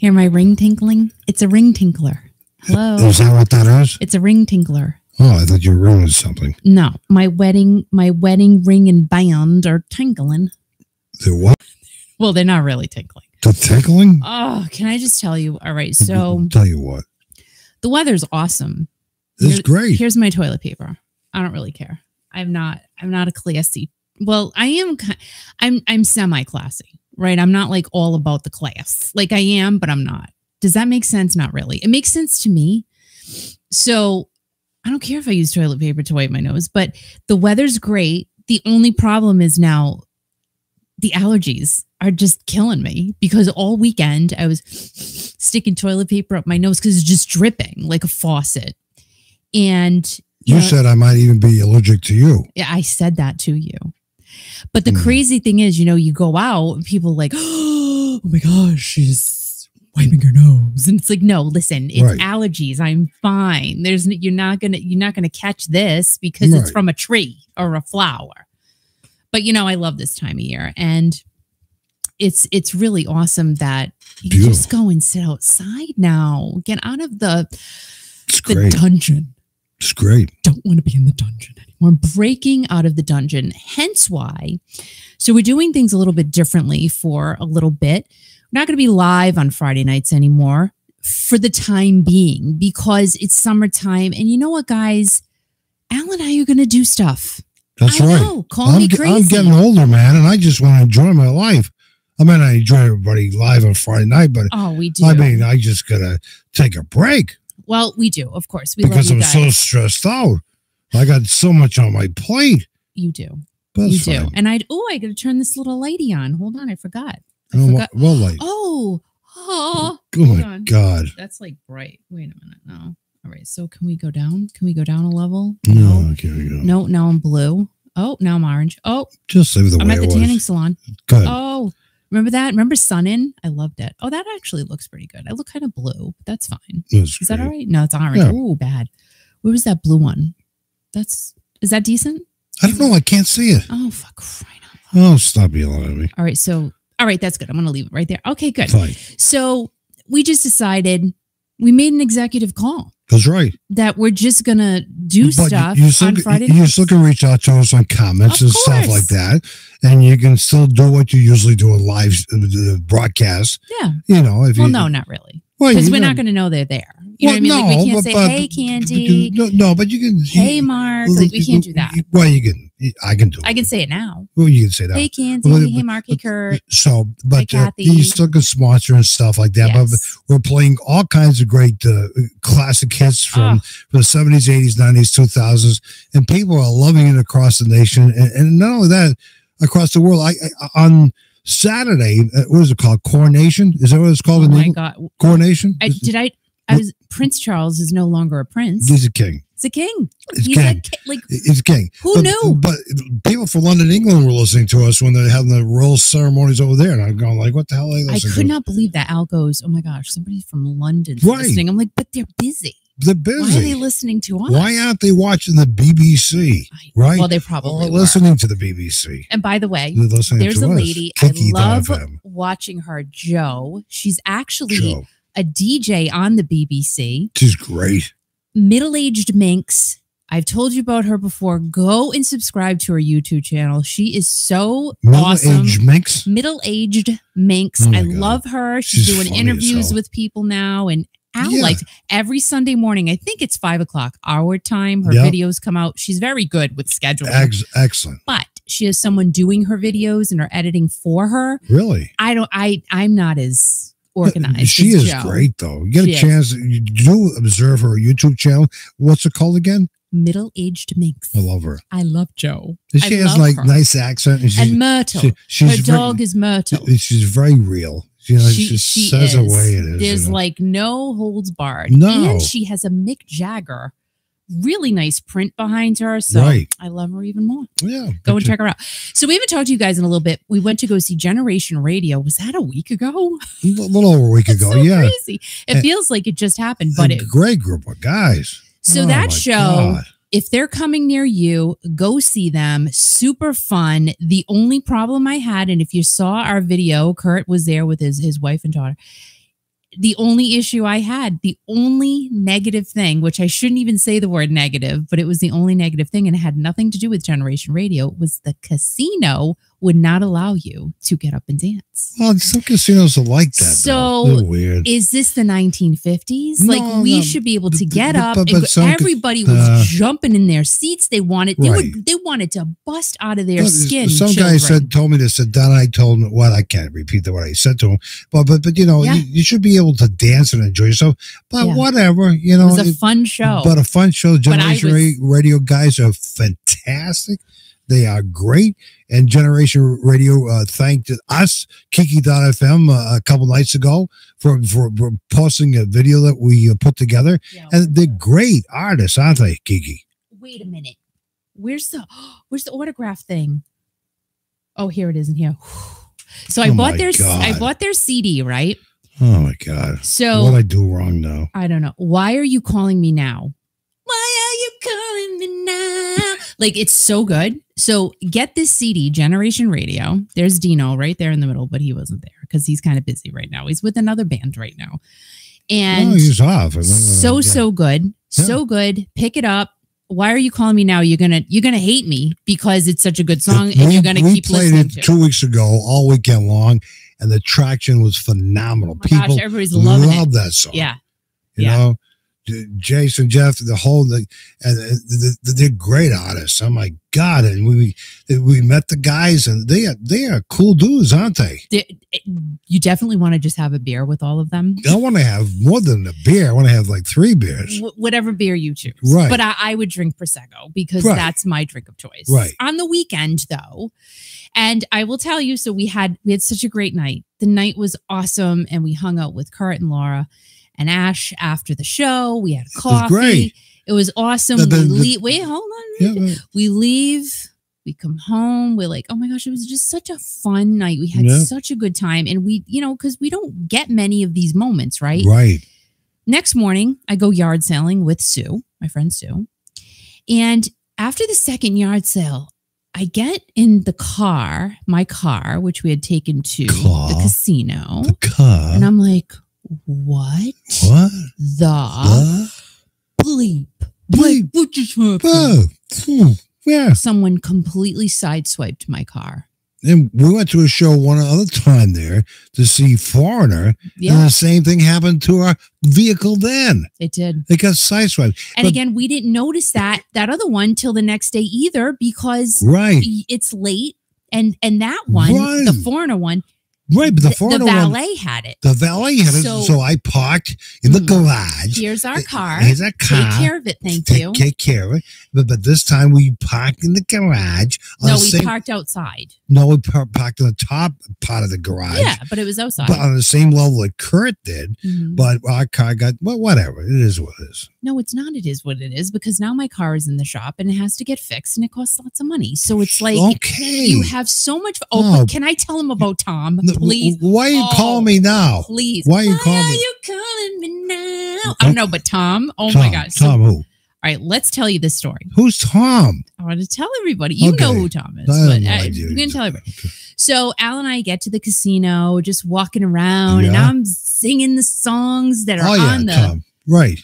Hear my ring tinkling? It's a ring tinkler. Hello. Is that what that is? It's a ring tinkler. Oh, I thought you were ruining something. No, my wedding ring and band are tinkling. The what? Well, they're not really tinkling. The tinkling? Oh, can I just tell you? All right, so tell you what. The weather's awesome. It's great. Here's my toilet paper. I don't really care. I'm not a classy. Well, I am. I'm semi-classy, right? I'm not like all about the class. Like I am, but I'm not. Does that make sense? Not really. It makes sense to me. So I don't care if I use toilet paper to wipe my nose, but the weather's great. The only problem is now the allergies are just killing me because all weekend I was sticking toilet paper up my nose because it's just dripping like a faucet. And you said I might even be allergic to you. Yeah, I said that to you. But the crazy thing is, you go out and people are like, oh my gosh, she's wiping her nose. And it's like, no, listen, it's allergies. I'm fine. You're not gonna catch this because it's from a tree or a flower. But I love this time of year. And it's really awesome that you just go and sit outside now. Get out of the dungeon. It's great. Don't want to be in the dungeon anymore. I'm breaking out of the dungeon. Hence why. So we're doing things a little bit differently for a little bit. We're not going to be live on Friday nights anymore for the time being because it's summertime. And you know what, guys? Al and I are going to do stuff. That's right. Know. Call me crazy. I'm getting older, man, and I just want to enjoy my life. I mean, I enjoy everybody live on Friday night, but we do. I mean, I just got to take a break. Well, we do, of course. Because I'm so stressed out. I got so much on my plate. You do. That's you fine. do. And I got to turn this little lady on. Hold on, I forgot. What light? Oh my God. That's like bright. Wait a minute. No. All right. So can we go down? Can we go down a level? No. Okay, we go. No, now I'm blue. Oh, now I'm orange. Oh. Just leave the way I'm at the it was. tanning salon. Good. Oh. Remember that? Remember Sun In? I loved it. Oh, that actually looks pretty good. I look kind of blue, but that's fine. Is that all right? No, it's orange. Yeah. Oh, bad. Where was that blue one? Is that decent? I don't know. I can't see it. Oh, fuck. Crying out loud. Oh, stop yelling at me. All right, that's good. I'm going to leave it right there. Okay, good. Fine. So we just decided, we made an executive call. That's right. That we're just going to do stuff on Friday nights. You still can reach out to us on comments and stuff like that. And you can still do what you usually do in live broadcasts. Yeah. No, not really. Because we're not going to know they're there. You know what I mean? Like we can't say, hey, Candy. But you can. Hey, Mark. We can't do that. Well, I can do it. I can say it now. Well, you can say that. Hey, Candy. Hey, Mark. Hey, Kurt. So, but Kathy. you still can sponsor and stuff like that. Yes. But we're playing all kinds of great classic hits from the 70s, 80s, 90s, 2000s. And people are loving it across the nation. And not only that, across the world. I on Saturday, what is it called? Coronation? Is that what it's called? Oh my God. Coronation? Prince Charles is no longer a prince. He's a king. He's a king. He's a king. Who knew? But people from London, England were listening to us when they're having the royal ceremonies over there. And I'm going like, what the hell are they listening to? I could not believe that. Al goes, oh my gosh, somebody from London's listening. I'm like, but they're busy. They're busy. Why are they listening to us? Why aren't they watching the BBC? Right? Well, they probably were. Listening to the BBC. And by the way, there's a lady, Kiki I love watching her, Jo. She's actually Jo. A DJ on the BBC. She's great. Middle-aged minx. I've told you about her before. Go and subscribe to her YouTube channel. She is so awesome. Middle-aged minx. I love her. She's doing interviews with people now. And Al likes every Sunday morning. I think it's 5 o'clock our time. Her videos come out. She's very good with scheduling. Excellent. But she has someone doing her videos and are editing for her. Really? I'm not as organized. She is great, though. You get a chance. You do observe her YouTube channel. What's it called again? Middle-aged minx. I love her. I love Jo. She has like nice accent. And Myrtle. Her dog is Myrtle. She's very real. She says the way it is. There's like no holds barred. No. And she has a Mick Jagger really nice print behind her. So I love her even more. Yeah. Go and check her out. So we haven't talked to you guys in a little bit. We went to go see Generation Radio. Was that a week ago? A little over a week ago. So crazy. It feels like it just happened, but a great group of guys. So that show, if they're coming near you, go see them. Super fun. The only problem I had, and if you saw our video, Kurt was there with his wife and daughter. the only issue I had, the only negative thing, which I shouldn't even say the word negative, but it was the only negative thing, and it had nothing to do with Generation Radio, was the casino would not allow you to get up and dance. Well, some casinos are like that. So they're weird. Is this the 1950s? No, like we no. should be able to get up. But And some everybody was jumping in their seats. They wanted. Right. They wanted to bust out of their skin. Some children. guy told me this, and then I told him what I can't repeat what I said to him. But you know, Yeah. you should be able to dance and enjoy yourself. But Yeah. whatever, you know, It was a fun show. But a fun show. Generation was- Radio guys are fantastic. They are great. And Generation Radio thanked us, Kiki.fm, a couple nights ago for posting a video that we put together. Yeah. And they're great artists, aren't they, Kiki? Wait a minute. Where's the autograph thing? Oh, here it is in here. So I bought their CD, right? Oh my God. So what I do wrong now? I don't know. Why are you calling me now? Why are you calling me now? Like, it's so good. So get this CD, Generation Radio. There's Dino right there in the middle, but he wasn't there because he's kind of busy right now. He's with another band right now. And he's off. So good. Yeah. So good. Pick it up. Why are you calling me now? You're gonna hate me because it's such a good song and you're gonna keep listening We played it to 2 weeks ago, all weekend long, and the traction was phenomenal. Oh my gosh, People everybody's loving it. love that song. Yeah. You know, Jason, Jeff, they're great artists. Oh my God. And we met the guys, and they are cool dudes, aren't they? You definitely want to just have a beer with all of them. I want to have more than a beer. I want to have like 3 beers. Whatever beer you choose. Right. But I would drink Prosecco because Right. that's my drink of choice. Right. On the weekend, though. And I will tell you, so we had such a great night. The night was awesome, and we hung out with Kurt and Laura and Ash after the show. We had coffee. great. It was awesome. Wait, hold on. Yeah, We leave. We come home. We're like, oh my gosh, it was just such a fun night. We had such a good time. And we, because we don't get many of these moments, right? Right. Next morning, I go yard sailing with Sue, my friend Sue. And after the second yard sale, I get in my car, which we had taken to the casino. The car. And I'm like, what? What? The bleep. Bleep. What just happened? Yeah. Someone completely sideswiped my car. And we went to a show one other time there to see Foreigner. Yeah. And the same thing happened to our vehicle then. It did. It got sideswiped. And again, we didn't notice that other one till the next day either because it's late. And that one, the Foreigner one, right, but the Foreigner the valet had it. The valet had it. So I parked in the garage. Here's our car. Here's our car. Take care of it, thank you. Take care of it. But this time we parked in the garage. No, we parked outside. No, we parked in the top part of the garage. Yeah, but it was outside. But on the same level that Kurt did. Mm-hmm. But our car got, whatever. It is what it is. No, it's not. It is what it is because now my car is in the shop and it has to get fixed and it costs lots of money. So it's like, you have so much. But can I tell him about Tom? Please. Why are you calling me now? Please. Why are you calling me now? I don't know, but Tom. Oh my gosh. Tom who? All right, let's tell you this story. Who's Tom? I want to tell everybody. You know who Tom is. I'm going to tell everybody. Okay. So Al and I get to the casino, just walking around, and I'm singing the songs that are on the Tom. Right.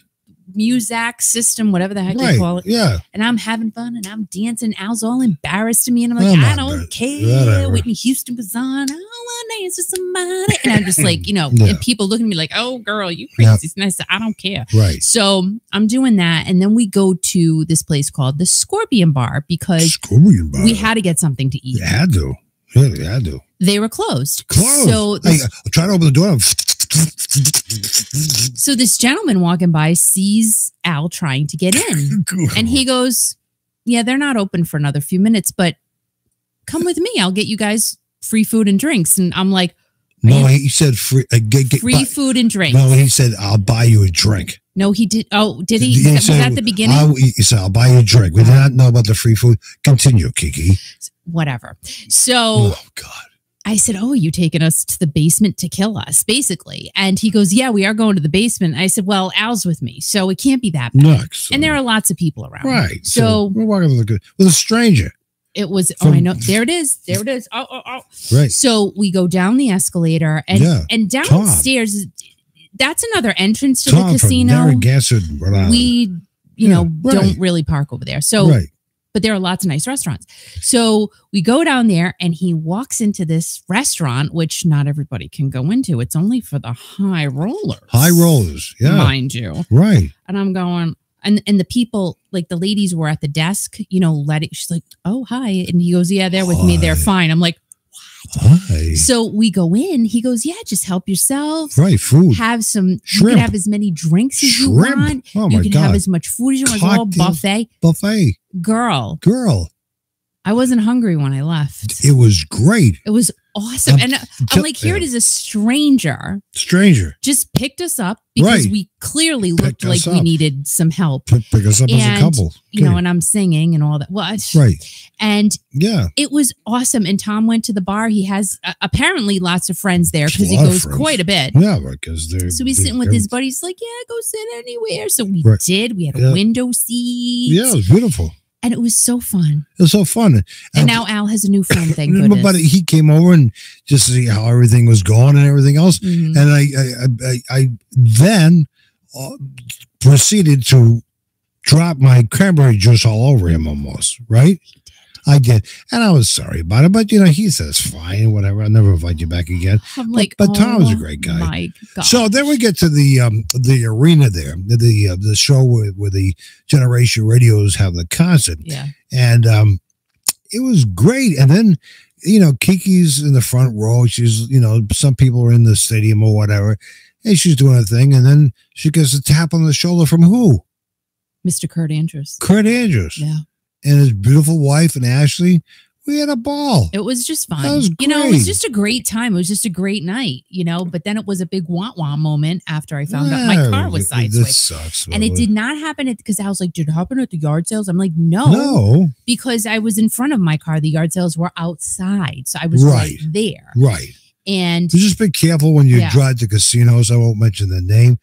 Muzak system, whatever the heck you call it. Yeah. And I'm having fun and I'm dancing. Al's all embarrassed to me. And I'm like, I don't care. Whatever. Whitney Houston was on. I want to dance with somebody. And I'm just like, and people looking at me like, oh, girl, you crazy. And I said, I don't care. Right. So I'm doing that. And then we go to this place called the Scorpion Bar because we had to get something to eat. You had to. Yeah, you had to. They were closed. So I'll try to open the door. So this gentleman walking by sees Al trying to get in. And he goes, yeah, they're not open for another few minutes, but come with me. I'll get you guys free food and drinks. And I'm like, no, he said free food and drinks. No, he said, I'll buy you a drink. No, he did. Oh, did he? Was that the beginning? He said, I'll buy you a drink. We did not know about the free food. Continue, Kiki. Whatever. So, oh, God. I said, oh, are you taking us to the basement to kill us, basically? And he goes, yeah, we are going to the basement. I said, well, Al's with me, so it can't be that bad. Next. And there are lots of people around. Right. So we're walking with a stranger. It was, I know. There it is. There it is. Oh. Right. So we go down the escalator and downstairs, that's another entrance to Tom the casino. From Narragansett, Rhode Island. We, don't really park over there. So, but there are lots of nice restaurants. So we go down there and he walks into this restaurant, which not everybody can go into. It's only for the high rollers. High rollers, yeah. Mind you. Right. And I'm going, and the people, like the ladies were at the desk, she's like, oh, hi. And he goes, yeah, they're with me. They're fine. I'm like, Hi. so we go in. He goes, yeah, just help yourself. Right, food. Have some. Shrimp. You can have as many drinks as you want. Oh my God. You can have as much food as you want. It's all buffet. Buffet. Girl. I wasn't hungry when I left. It was great. It was awesome. And I'm like, here it is, a stranger just picked us up because we clearly looked like we needed some help. Pick us up as a couple. And I'm singing and all that. Well, and it was awesome. And Tom went to the bar. He has apparently lots of friends there because he goes quite a bit. Yeah, because they're so he's sitting with his buddies, like, yeah, go sit anywhere. So we did. We had a window seat. Yeah, it was beautiful. And it was so fun. It was so fun. And now Al has a new friend, thank goodness. But he came over and just to see how everything was going and everything else. And I then proceeded to drop my cranberry juice all over him almost, right? I did. And I was sorry about it. But, he says, fine, whatever. I'll never invite you back again. I'm like, but Tom's a great guy. My God. So then we get to the arena there, the show where the Generation Radios have the concert. Yeah. And it was great. And then, Kiki's in the front row. She's, some people are in the stadium or whatever. And she's doing a thing. And then she gets a tap on the shoulder from who? Mr. Kurt Andrews. Kurt Andrews. Yeah. And his beautiful wife and Ashley, we had a ball. It was just fun. That was great. It was just a great time. It was just a great night, but then it was a big wah-wah moment after I found out my car was sideswiped. This sucks. And it did not happen because I was like, did it happen at the yard sales? I'm like, no. Because I was in front of my car. The yard sales were outside. So I was right there. Right. And so just be careful when you drive to casinos. I won't mention the name.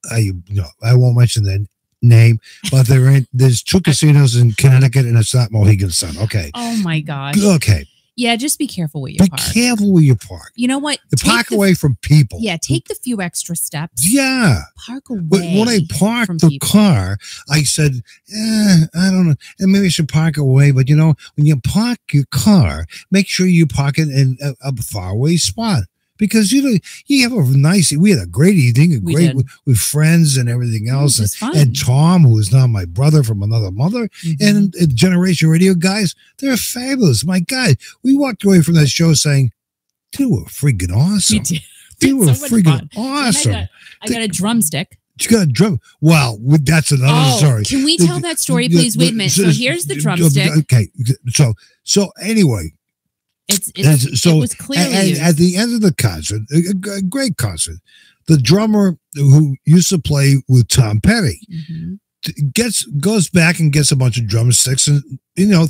I won't mention the name, but there's two casinos in Connecticut and it's not Mohegan Sun. Okay. Oh my gosh. Okay. Yeah, just be careful where you park. Be careful where you park. You know what? You park away from people. Yeah, take the few extra steps. Yeah. Park away. But when I parked the car, I said, I don't know, and maybe I should park away. But when you park your car, make sure you park it in a faraway spot. Because you have we had a great evening, with friends and everything else, and Tom, who is now my brother from another mother, and Generation Radio guys, they're fabulous. My God, we walked away from that show saying, "They were freaking awesome. They were freaking awesome." I got a drumstick. You got a drum. Wow, that's another story. Can we tell that story, please? Wait a minute. So here's the drumstick. Okay, so anyway. It was clearly at the end of the concert, a great concert, the drummer who used to play with Tom Petty goes back and gets a bunch of drumsticks and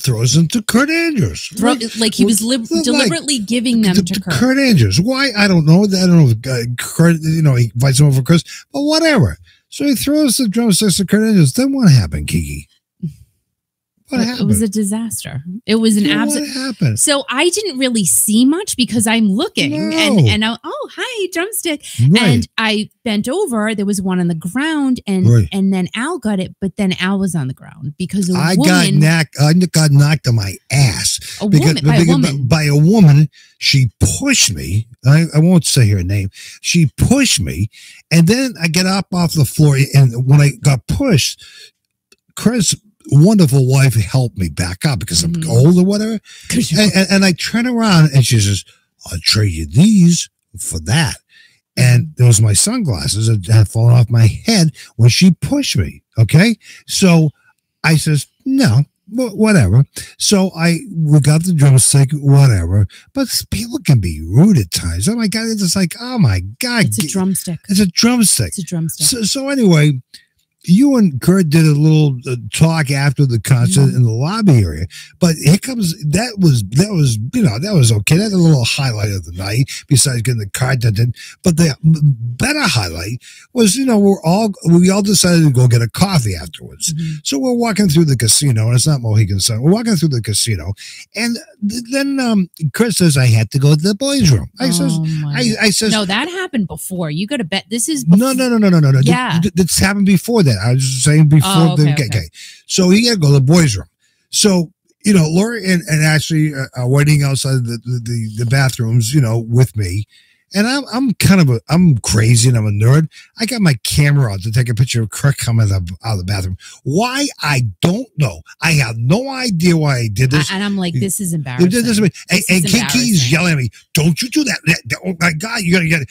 throws them to Kurt Andrews. Like he was deliberately giving them to Kurt Andrews. Why? I don't know. I don't know if Kurt, he invites him over Chris, but whatever. So he throws the drumsticks to Kurt Andrews. Then what happened, Kiki? What happened? It was a disaster. It was an absolute. What happened? So I didn't really see much because I'm looking and hi, drumstick. Right. And I bent over. There was one on the ground and then Al got it, but then Al was on the ground because I got knocked on my ass. By a woman. She pushed me. I won't say her name. She pushed me, and then I get up off the floor. And when I got pushed, Chris' wonderful wife helped me back up because I'm old or whatever. And I turn around and she says, "I'll trade you these for that." And there was my sunglasses that had fallen off my head when she pushed me. Okay. So I says, "No, whatever." So we got the drumstick, whatever. But people can be rude at times. Oh my God. It's just like, oh my God. It's a drumstick. It's a drumstick. It's a drumstick. So anyway, you and Kurt did a little talk after the concert in the lobby area, but here comes that was okay. That's a little highlight of the night besides getting the card done. But the better highlight was we all decided to go get a coffee afterwards. So we're walking through the casino, and it's not Mohegan Sun. We're walking through the casino, and then Kurt says I had to go to the boys' room. I says no, that happened before. You got to bet this is no. Yeah, this happened before that. I was just saying before okay. So he had to go to the boys' room. So Lori and Ashley are waiting outside the bathrooms, with me. And I'm crazy and I'm a nerd. I got my camera out to take a picture of Kirk coming out of the bathroom. Why? I don't know. I have no idea why I did this. And I'm like, this is embarrassing. And Kiki's yelling at me, don't you do that. Oh my God, you're going to get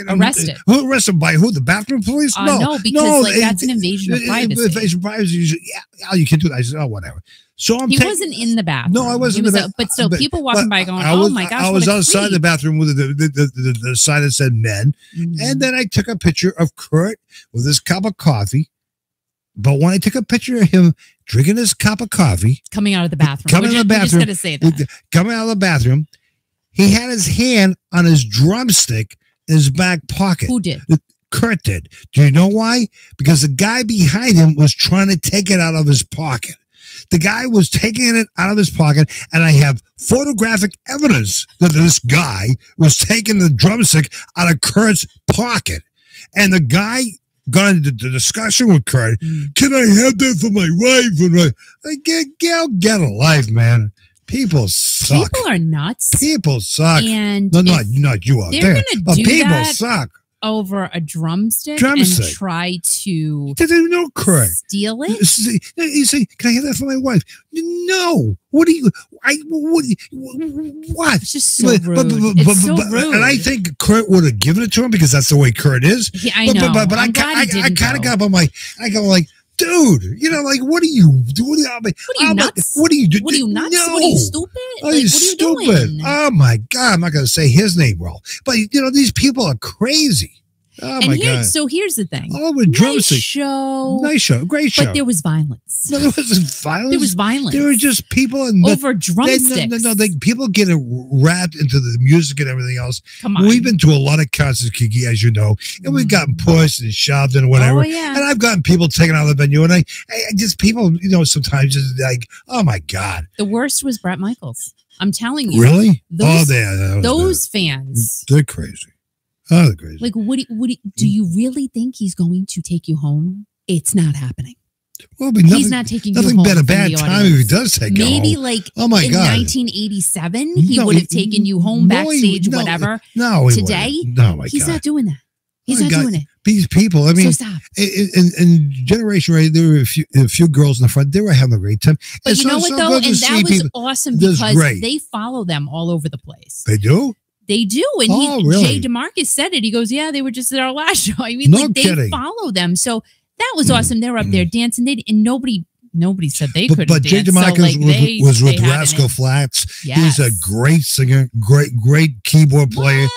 arrested. Who arrested by who? The bathroom police? No, because that's an invasion of privacy. Invasion of privacy. Yeah, you can do that. I said, oh, whatever. So he wasn't in the bathroom. No, I wasn't in the bathroom. But still, people walking by going, oh my gosh, I was outside the bathroom with the sign that said men. And then I took a picture of Kurt with his cup of coffee. But when I took a picture of him drinking his cup of coffee. Coming out of the bathroom. We're just going to say that. Coming out of the bathroom, he had his hand on his drumstick in his back pocket. Who did? Kurt did. Do you know why? Because the guy behind him was trying to take it out of his pocket. The guy was taking it out of his pocket, and I have photographic evidence that this guy was taking the drumstick out of Kurt's pocket. And the guy got into the discussion with Kurt. Can I have that for my wife? And get a life, man. People suck. People are nuts. People suck. And no, not you out there. But people suck. Over a drumstick and try to steal it. You say, can I have that for my wife? No. What? What? It's just so rude. It's so rude. And I think Kurt would have given it to him because that's the way Kurt is. Yeah, I know. But I kind of got on my, I go like, dude, what are you doing? What are you nuts? What are you doing? What are you nuts? No. What are you stupid? What are you stupid? Oh my God, I'm not going to say his name well, but these people are crazy. Oh my God! So here's the thing. All with drumsticks. Nice show, great show. But there was violence. No, there wasn't violence. There was violence. There were just people over drumsticks. No. People get wrapped into the music and everything else. Come on. We've been to a lot of concerts, Kiki, as you know, and we've gotten pushed and shoved and whatever. Oh, yeah. And I've gotten people taken out of the venue, and I just people, sometimes just like, oh my God. The worst was Bret Michaels. I'm telling you. Really? Those fans. They're crazy. Oh, they're crazy. Like, do you really think he's going to take you home? It's not happening. Well, he's not taking you home. Nothing but a bad time if he does take you home. Maybe like in 1987, he would have taken you home backstage, whatever. No, today, he's not doing that. He's not doing it. These people, I mean, so stop. In Generation Radio, there were a few girls in the front. They were having a great time. But you know what, though? And that was awesome because they follow them all over the place. They do? They do. And really? Jay DeMarcus said it. He goes, yeah, they were just at our last show. I mean, they follow them. So that was awesome. They were up there dancing. And nobody said they couldn't dance. But Jay DeMarcus was with Rascal Flatts. Yes. He's a great singer, great keyboard player.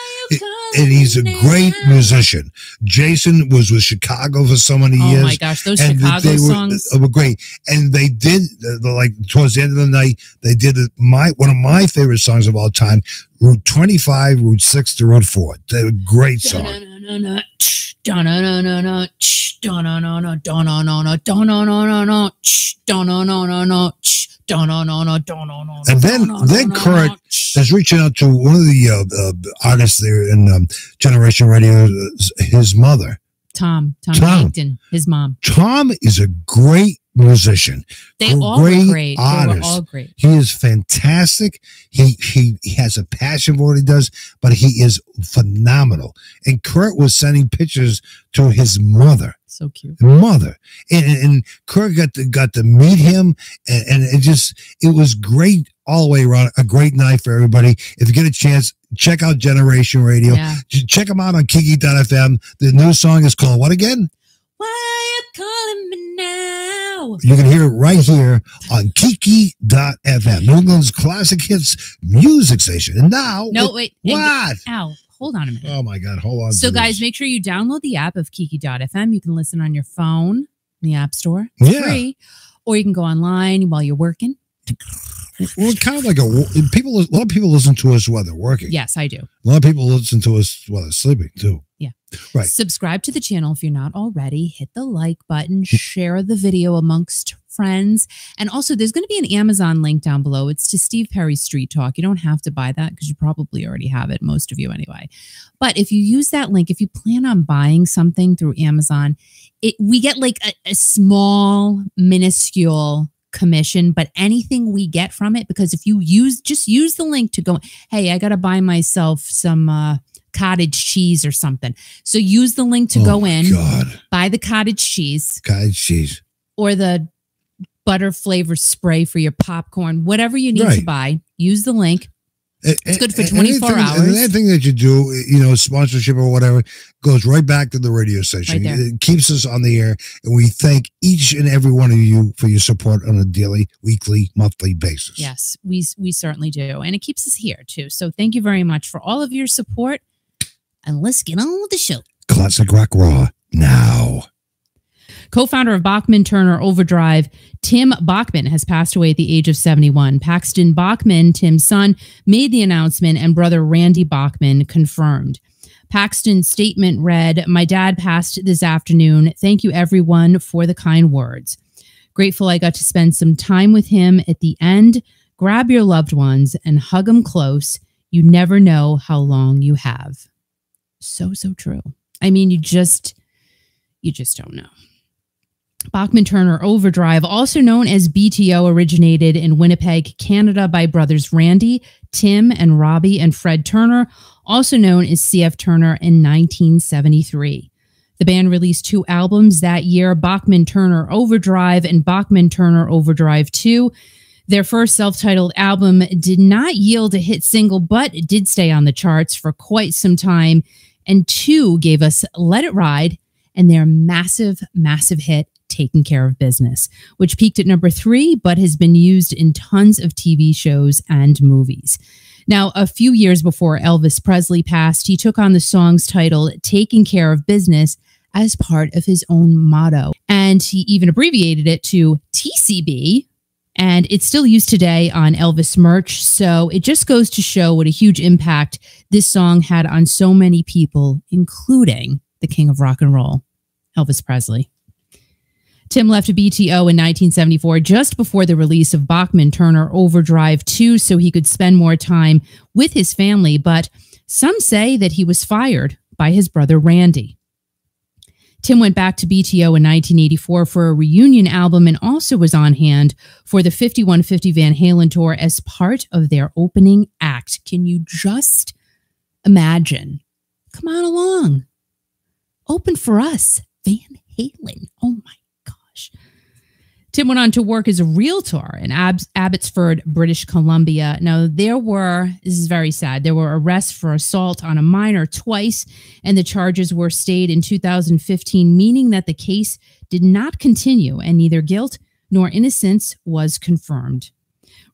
And he's a great musician. Jason was with Chicago for so many years. Oh my gosh, those Chicago songs were great. And they did, towards the end of the night, they did one of my favorite songs of all time, Route 25, Route 6 to Route 4. They were a great song. And then Kurt is reaching out to one of the artists there in Generation Radio, his mother. Tom Yankton, his mom. Tom is a great musician. They all were great. Artist. They were all great. He is fantastic. He has a passion for what he does, but he is phenomenal. And Kurt was sending pictures to his mother. So cute. Mother. And Kurt got to meet him, and it was great all the way around. A great night for everybody. If you get a chance, check out Generation Radio. Yeah. Check them out on Kiki.fm. The new song is called what again? Why you calling me now? You can hear it right here on Kiki.fm, New England's classic hits music station. And now, wait. What? Ow. Hold on a minute. Oh, my God. Hold on. So, guys, make sure you download the app of Kiki.fm. You can listen on your phone, in the App Store. Yeah. Free. Or you can go online while you're working. Well, kind of like a lot of people listen to us while they're working. Yes, I do. A lot of people listen to us while they're sleeping too. Yeah. Right. Subscribe to the channel if you're not already. Hit the like button. Share the video amongst friends. And also, there's going to be an Amazon link down below. It's to Steve Perry's Street Talk. You don't have to buy that because you probably already have it, most of you anyway. But if you use that link, if you plan on buying something through Amazon, we get like a small, minuscule commission, but anything we get from it, because if you just use the link to go, hey, I got to buy myself some cottage cheese or something. So use the link to go in, buy the cottage cheese, or the butter flavor spray for your popcorn, whatever you need to buy, use the link. It's good for 24 hours. And anything that you do, sponsorship or whatever, goes right back to the radio station. Right, it keeps us on the air. And we thank each and every one of you for your support on a daily, weekly, monthly basis. Yes, we certainly do. And it keeps us here too. So thank you very much for all of your support. And let's get on with the show. Classic Rock Raw now. Co-founder of Bachman Turner Overdrive, Tim Bachman, has passed away at the age of 71. Paxton Bachman, Tim's son, made the announcement, and brother Randy Bachman confirmed. Paxton's statement read, "My dad passed this afternoon. Thank you, everyone, for the kind words. Grateful I got to spend some time with him at the end. Grab your loved ones and hug them close. You never know how long you have." So true. I mean, you just don't know. Bachman Turner Overdrive, also known as BTO, originated in Winnipeg, Canada by brothers Randy, Tim, and Robbie and Fred Turner, also known as CF Turner, in 1973. The band released 2 albums that year, Bachman Turner Overdrive and Bachman Turner Overdrive 2. Their first self-titled album did not yield a hit single, but it did stay on the charts for quite some time. And 2 gave us Let It Ride and their massive hit, Taking Care of Business, which peaked at number 3, but has been used in tons of TV shows and movies. Now, a few years before Elvis Presley passed, he took on the song's title, Taking Care of Business, as part of his own motto. And he even abbreviated it to TCB, and it's still used today on Elvis merch. So it just goes to show what a huge impact this song had on so many people, including the king of rock and roll, Elvis Presley. Tim left BTO in 1974, just before the release of Bachman Turner Overdrive 2, so he could spend more time with his family, but some say that he was fired by his brother Randy. Tim went back to BTO in 1984 for a reunion album and also was on hand for the 5150 Van Halen tour as part of their opening act. Can you just imagine? Come on along. Open for us, Van Halen. Oh my gosh. Tim went on to work as a realtor in Abbotsford, British Columbia. Now, this is very sad, there were arrests for assault on a minor twice, and the charges were stayed in 2015, meaning that the case did not continue, and neither guilt nor innocence was confirmed.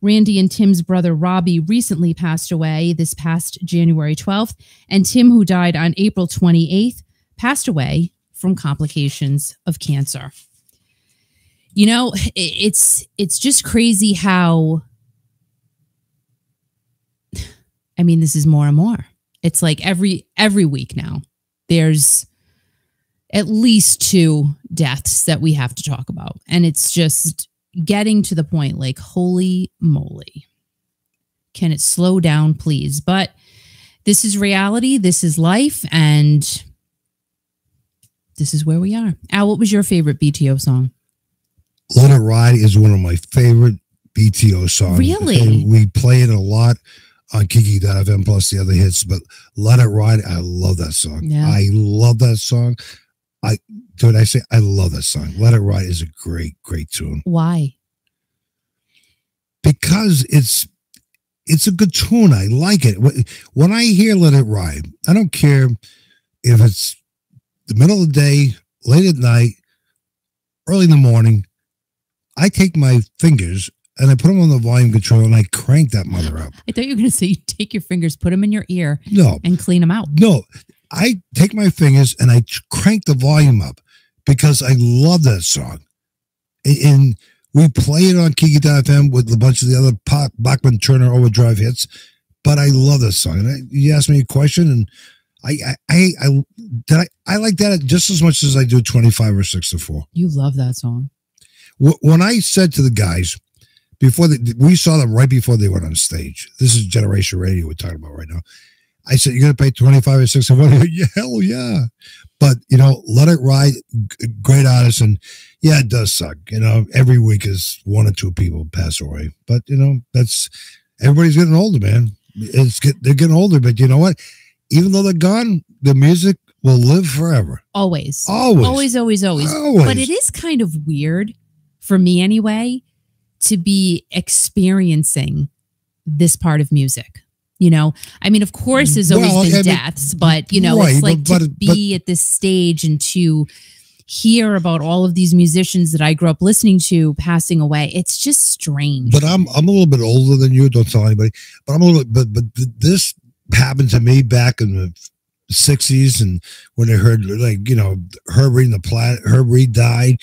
Randy and Tim's brother Robbie recently passed away this past January 12th, and Tim, who died on April 28th, passed away from complications of cancer. You know, it's just crazy how, I mean, this is more and more. It's like every week now, there's at least 2 deaths that we have to talk about. And it's just getting to the point like, holy moly, can it slow down, please? But this is reality. This is life. And this is where we are. Al, what was your favorite BTO song? Let It Ride is one of my favorite BTO songs. Really? And we play it a lot on Kiki.fm plus the other hits, but Let It Ride, I love that song. Yeah. I love that song. I love that song. Let It Ride is a great tune. Why? Because it's a good tune. I like it. When I hear Let It Ride, I don't care if it's the middle of the day, late at night, early in the morning. I take my fingers and I put them on the volume control and I crank that mother up. I thought you were going to say you take your fingers, put them in your ear, no, and clean them out. No, I take my fingers and I crank the volume up because I love that song. And we play it on Kiki.fm with a bunch of the other Bachman Turner Overdrive hits. But I love this song. And you asked me a question, and I like that just as much as I do 25 or 64. You love that song. When I said to the guys, we saw them right before they went on stage. This is Generation Radio we're talking about right now. I said, you're going to pay 25 or 64? Yeah, hell yeah. But, Let It Ride, great artist. And yeah, it does suck. Every week is one or two people pass away. But, that's, everybody's getting older, man. They're getting older, but you know what? Even though they're gone, the music will live forever. Always. Always. Always. But it is kind of weird, for me anyway, to be experiencing this part of music. I mean, of course, there's always been deaths, but, it's like to be at this stage and to hear about all of these musicians that I grew up listening to passing away. It's just strange. But I'm a little bit older than you. Don't tell anybody. But I'm a little. But this happened to me back in the 60s, and when I heard Herb Reed died.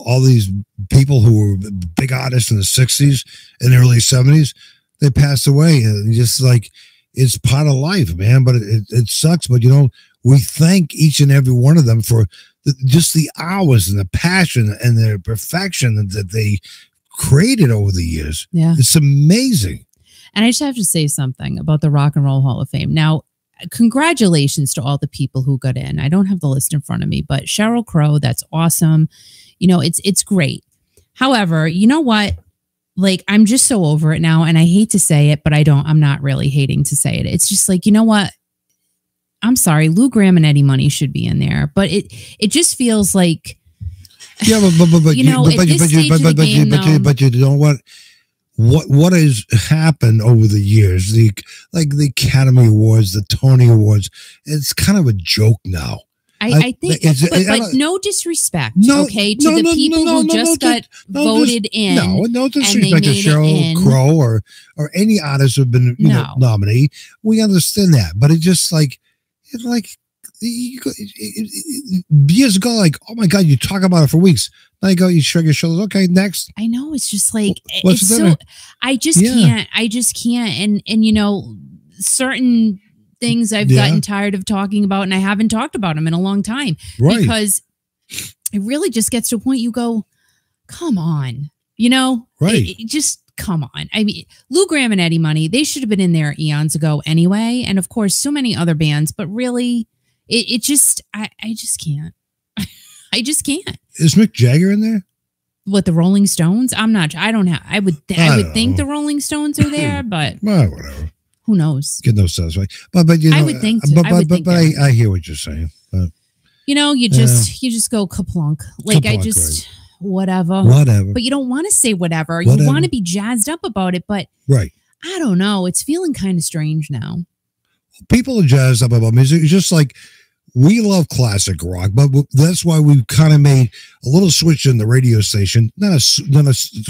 All these people who were big artists in the 60s and the early 70s, they passed away, and just like it's part of life, man. But it sucks. But we thank each and every one of them for just the hours and the passion and the perfection that they created over the years. Yeah. It's amazing. And I just have to say something about the Rock and Roll Hall of Fame. Now, congratulations to all the people who got in. I don't have the list in front of me, but Sheryl Crow, that's awesome. It's great. However, you know what? Like, I'm just so over it now, and I hate to say it, but I'm not really hating to say it. It's just like, you know what? I'm sorry, Lou Gramm and Eddie Money should be in there, but it just feels like, yeah, but you know what has happened over the years, the Academy Awards, the Tony Awards, it's kind of a joke now. I think, but no disrespect, to the people who just got voted in. No disrespect to Sheryl Crow or any artist who've been nominee. We understand that, but it's just like years ago, like, oh my God, you talk about it for weeks. Now you go, you shrug your shoulders. Okay, next. I know, it's just like I just can't. And certain things I've gotten tired of talking about, and I haven't talked about them in a long time, right? Because it really just gets to a point you go, come on, right? Just come on. I mean, Lou Gramm and Eddie Money, they should have been in there eons ago anyway, and of course, so many other bands. But really, I just can't. I just can't. Is Mick Jagger in there? What, the Rolling Stones? I would think the Rolling Stones are there, but well, whatever. Who knows? Get no sense, right? But I would think. I hear what you're saying. But you just go kaplunk. Like, I just whatever. But you don't want to say whatever. You want to be jazzed up about it, but right. I don't know. It's feeling kind of strange now. People are jazzed up about music. It's just like, we love classic rock, but that's why we kind of made a little switch in the radio station. Not a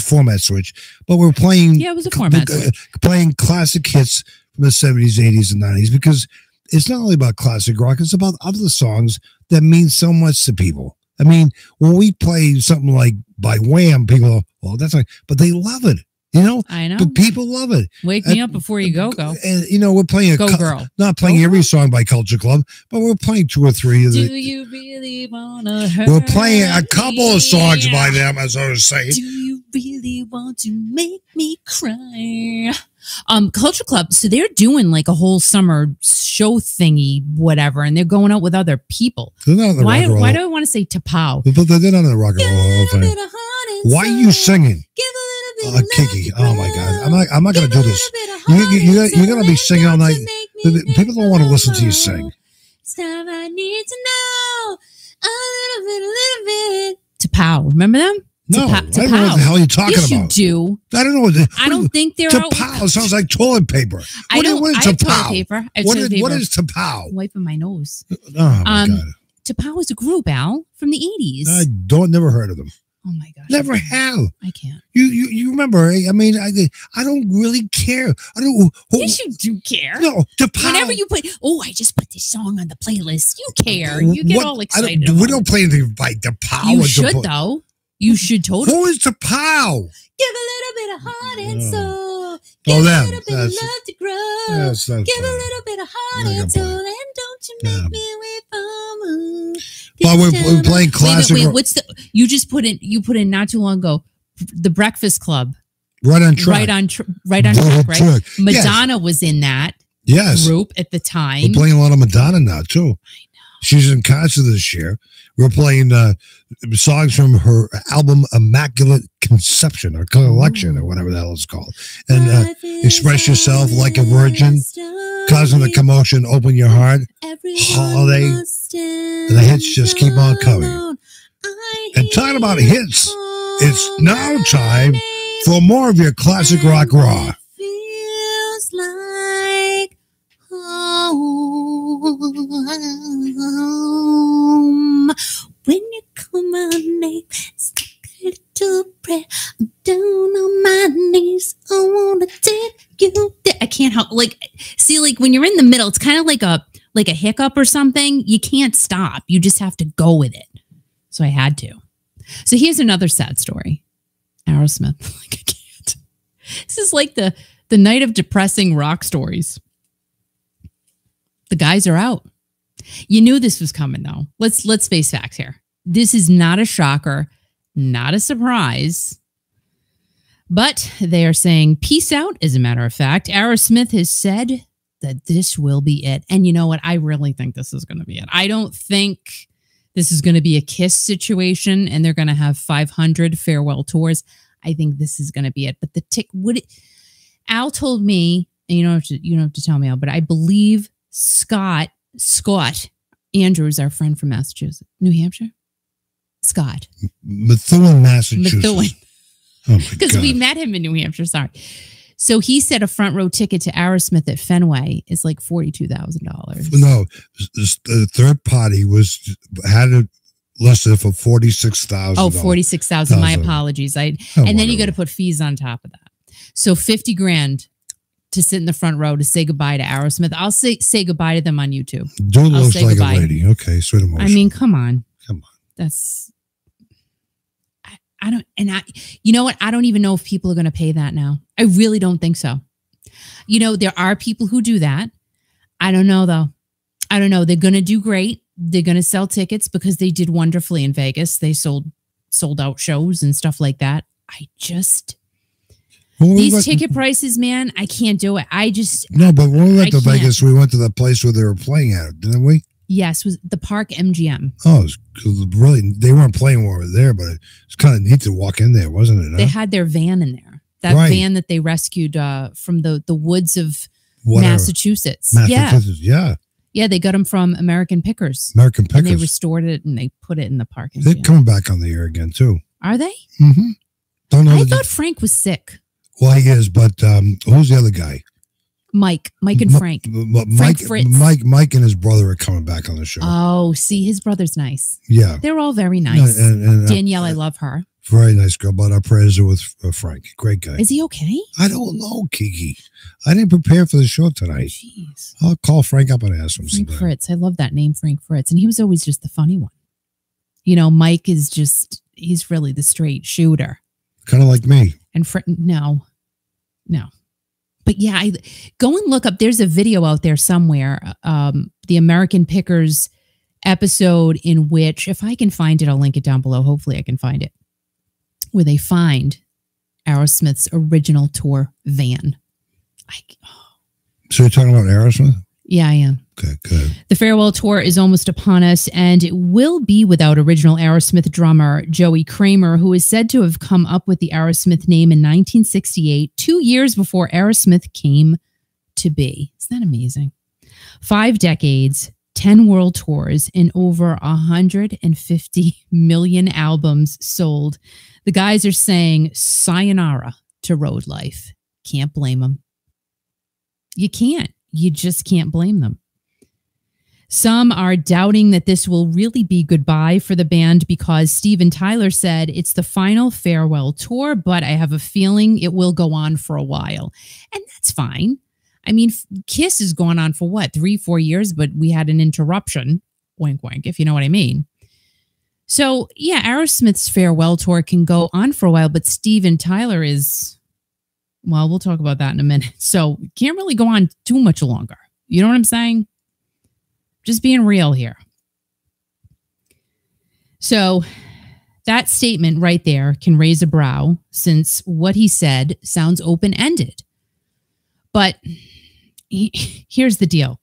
format switch, but we're playing. Yeah, it was a format switch. Playing classic hits from the 70s, 80s, and 90s, because it's not only about classic rock, it's about other songs that mean so much to people. I mean, when we play something like by Wham, people go, well, that's like, but they love it. I know. But people love it. Wake me up before you go. And we're playing girl. Not playing every song by Culture Club, but we're playing two or three. Do you really wanna hurt We're playing a couple of songs by them, as I was saying. Do you really want to make me cry? Culture Club, so they're doing like a whole summer show thingy, whatever, and they're going out with other people. Why do I want to say Tapow? But they're not in the Rock and Roll Hall of Fame. Why are you singing? Kiki, oh my God, I'm not going to do this. You're going to be singing all night. People don't want to listen to you sing. Stuff I need to know a little bit. Tapow, remember them? No, I don't know what the hell you're talking about. Yes, you do. I don't know. I don't think they're Tapow sounds like toilet paper. What is Tapow? Toilet paper. What is Tapow? I'm wiping my nose. Oh my God. Tapow is a group, Al, from the 80s. I never heard of them. Oh my gosh. Never have. I can't. You remember? I mean, I don't really care. I don't. Yes, you do care. No, whenever you put, I just put this song on the playlist. You care. You get all excited. We don't play anything by the pow. You should though. You should totally. Who is the pow? Give a little bit of heart and soul. Give a little bit of love to grow. Give a little bit of heart and soul, and don't you make me wait for moon. But we're playing classic. Wait, what's the? You just put in. You put in not too long ago. The Breakfast Club. Right on track. Right on track. Right. Madonna was in that. Group at the time. We're playing a lot of Madonna now too. I know. She's in concert this year. We're playing songs from her album Immaculate Conception or Collection or whatever the hell it's called. And Express Yourself Like a Virgin, Causing the Commotion, Open Your Heart, Holiday. And the hits just keep on coming. And talking about hits, it's now time for more of your classic rock raw. Feels like home when you call my name. It's like a little prayer. I'm down on my knees. I wanna take you there. I can't help. See, when you're in the middle, it's kind of like a hiccup or something. You can't stop. You just have to go with it. So I had to. So here's another sad story. Aerosmith. I can't. This is like the night of depressing rock stories. The guys are out. You knew this was coming, though. Let's face facts here. This is not a shocker, not a surprise. But they are saying peace out, as a matter of fact. Aerosmith has said that this will be it. And you know what? I really think this is going to be it. I don't think this is going to be a Kiss situation and they're going to have 500 farewell tours. I think this is going to be it. But Al told me, and you don't have to tell me, Al, but I believe Scott Andrews, our friend from Massachusetts, New Hampshire. Scott. Methuen, Massachusetts. Methuen. Oh my because we met him in New Hampshire. Sorry. So he said a front row ticket to Aerosmith at Fenway is like $42,000. No, the third party had it listed for $46,000. Oh, $46,000. My apologies. And then you got to put fees on top of that. So $50,000 to sit in the front row to say goodbye to Aerosmith. I'll say goodbye to them on YouTube. Dude looks like goodbye. A lady. Okay, sweet emotion. I mean, come on. Come on. That's. You know what? I don't even know if people are going to pay that now. I really don't think so. There are people who do that. I don't know, though. I don't know. They're going to do great. They're going to sell tickets because they did wonderfully in Vegas. They sold out shows and stuff like that. These ticket prices, man, I can't do it. No, but when we went to Vegas, we went to the place where they were playing at, didn't we? Yes, was the Park MGM. Oh, really? They weren't playing while we were there, but it's kind of neat to walk in there, wasn't it? Huh? They had their van in there. That van that they rescued from the woods of Massachusetts. Yeah. Yeah, they got them from American Pickers. And they restored it and they put it in the Park MGM. They're coming back on the air again, too. Are they? Mm-hmm. I thought Frank was sick. Well, he is, but who's the other guy? Mike and Frank. Mike and his brother are coming back on the show. Oh, see, his brother's nice. Yeah. They're all very nice. And Danielle, I love her. Very nice girl, but our prayers are with Frank. Great guy. Is he okay? I don't know, Kiki. I didn't prepare for the show tonight. Jeez. I'll call Frank up and ask him Frank Fritz. I love that name, Frank Fritz. And he was always just the funny one. Mike is he's really the straight shooter. Kind of like me. And no. But yeah, go and look up. There's a video out there somewhere, the American Pickers episode in which, if I can find it, I'll link it down below. Hopefully I can find it. Where they find Aerosmith's original tour van. So you're talking about Aerosmith? Yeah, I am. Okay, good. The farewell tour is almost upon us, and it will be without original Aerosmith drummer Joey Kramer, who is said to have come up with the Aerosmith name in 1968, 2 years before Aerosmith came to be. Isn't that amazing? 5 decades, 10 world tours, and over 150 million albums sold. The guys are saying sayonara to road life. Can't blame them. You can't. You just can't blame them. Some are doubting that this will really be goodbye for the band because Steven Tyler said it's the final farewell tour, but I have a feeling it will go on for a while. And that's fine. I mean, Kiss has gone on for what, 3-4 years, but we had an interruption. Wink, wink, if you know what I mean. So, yeah, Aerosmith's farewell tour can go on for a while, but Steven Tyler is, well, we'll talk about that in a minute. So, can't really go on too much longer. You know what I'm saying? Just being real here. So, that statement right there can raise a brow since what he said sounds open-ended. But here's the deal.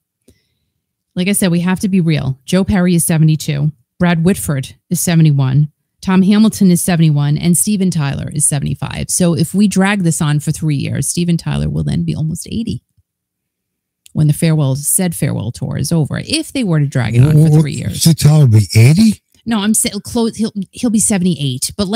Like I said, we have to be real. Joe Perry is 72. Brad Whitford is 71. Tom Hamilton is 71. And Steven Tyler is 75. So if we drag this on for 3 years, Steven Tyler will then be almost 80 when the farewell tour is over. If they were to drag it on for 3 years. Steven Tyler will be 80? No, I'm saying close. He'll be 78. But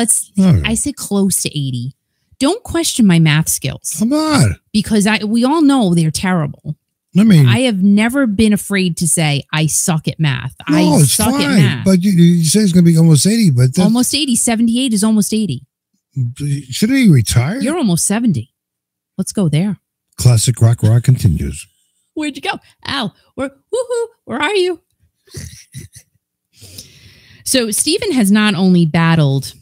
I say close to 80. Don't question my math skills. Come on. Because we all know they're terrible. I have never been afraid to say I suck at math. No, I it's suck fine. at math. But you say it's going to be almost 80. But almost 80. 78 is almost 80. Shouldn't he retire? You're almost 70. Let's go there. Classic rock continues. Where'd you go? Al, where are you? So Steven has not only battled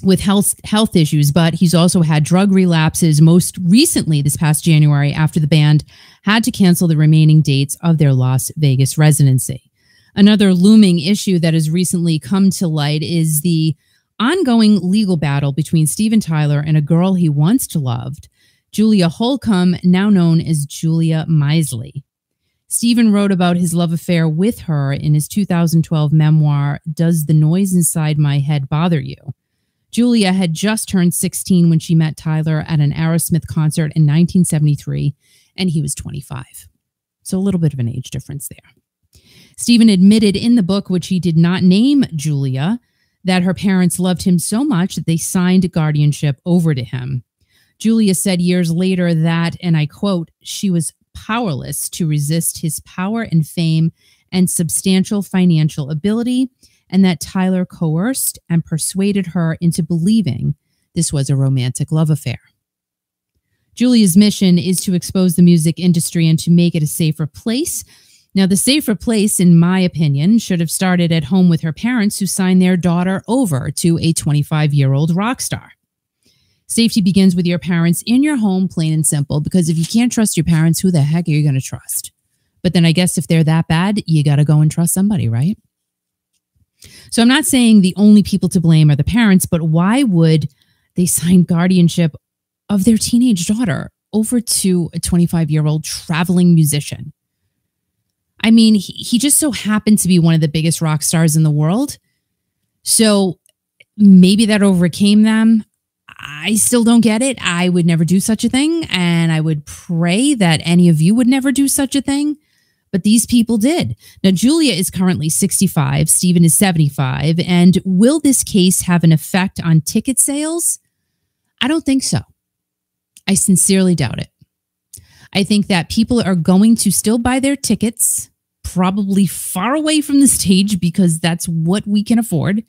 with health issues, but he's also had drug relapses, most recently this past January after the band had to cancel the remaining dates of their Las Vegas residency. Another looming issue that has recently come to light is the ongoing legal battle between Steven Tyler and a girl he once loved, Julia Holcomb, now known as Julia Misley. Steven wrote about his love affair with her in his 2012 memoir, Does the Noise Inside My Head Bother You? Julia had just turned 16 when she met Tyler at an Aerosmith concert in 1973, and he was 25. So a little bit of an age difference there. Steven admitted in the book, which he did not name Julia, that her parents loved him so much that they signed guardianship over to him. Julia said years later that, and I quote, she was powerless to resist his power and fame and substantial financial ability, and that Tyler coerced and persuaded her into believing this was a romantic love affair. Julia's mission is to expose the music industry and to make it a safer place. Now, the safer place, in my opinion, should have started at home with her parents who signed their daughter over to a 25-year-old rock star. Safety begins with your parents in your home, plain and simple, because if you can't trust your parents, who the heck are you going to trust? But then I guess if they're that bad, you got to go and trust somebody, right? So I'm not saying the only people to blame are the parents, but why would they sign guardianship of their teenage daughter over to a 25-year-old traveling musician? I mean, he just so happened to be one of the biggest rock stars in the world. So maybe that overcame them. I still don't get it. I would never do such a thing. And I would pray that any of you would never do such a thing. But these people did. Now, Julia is currently 65. Steven is 75. And will this case have an effect on ticket sales? I don't think so. I sincerely doubt it. I think that people are going to still buy their tickets, probably far away from the stage because that's what we can afford.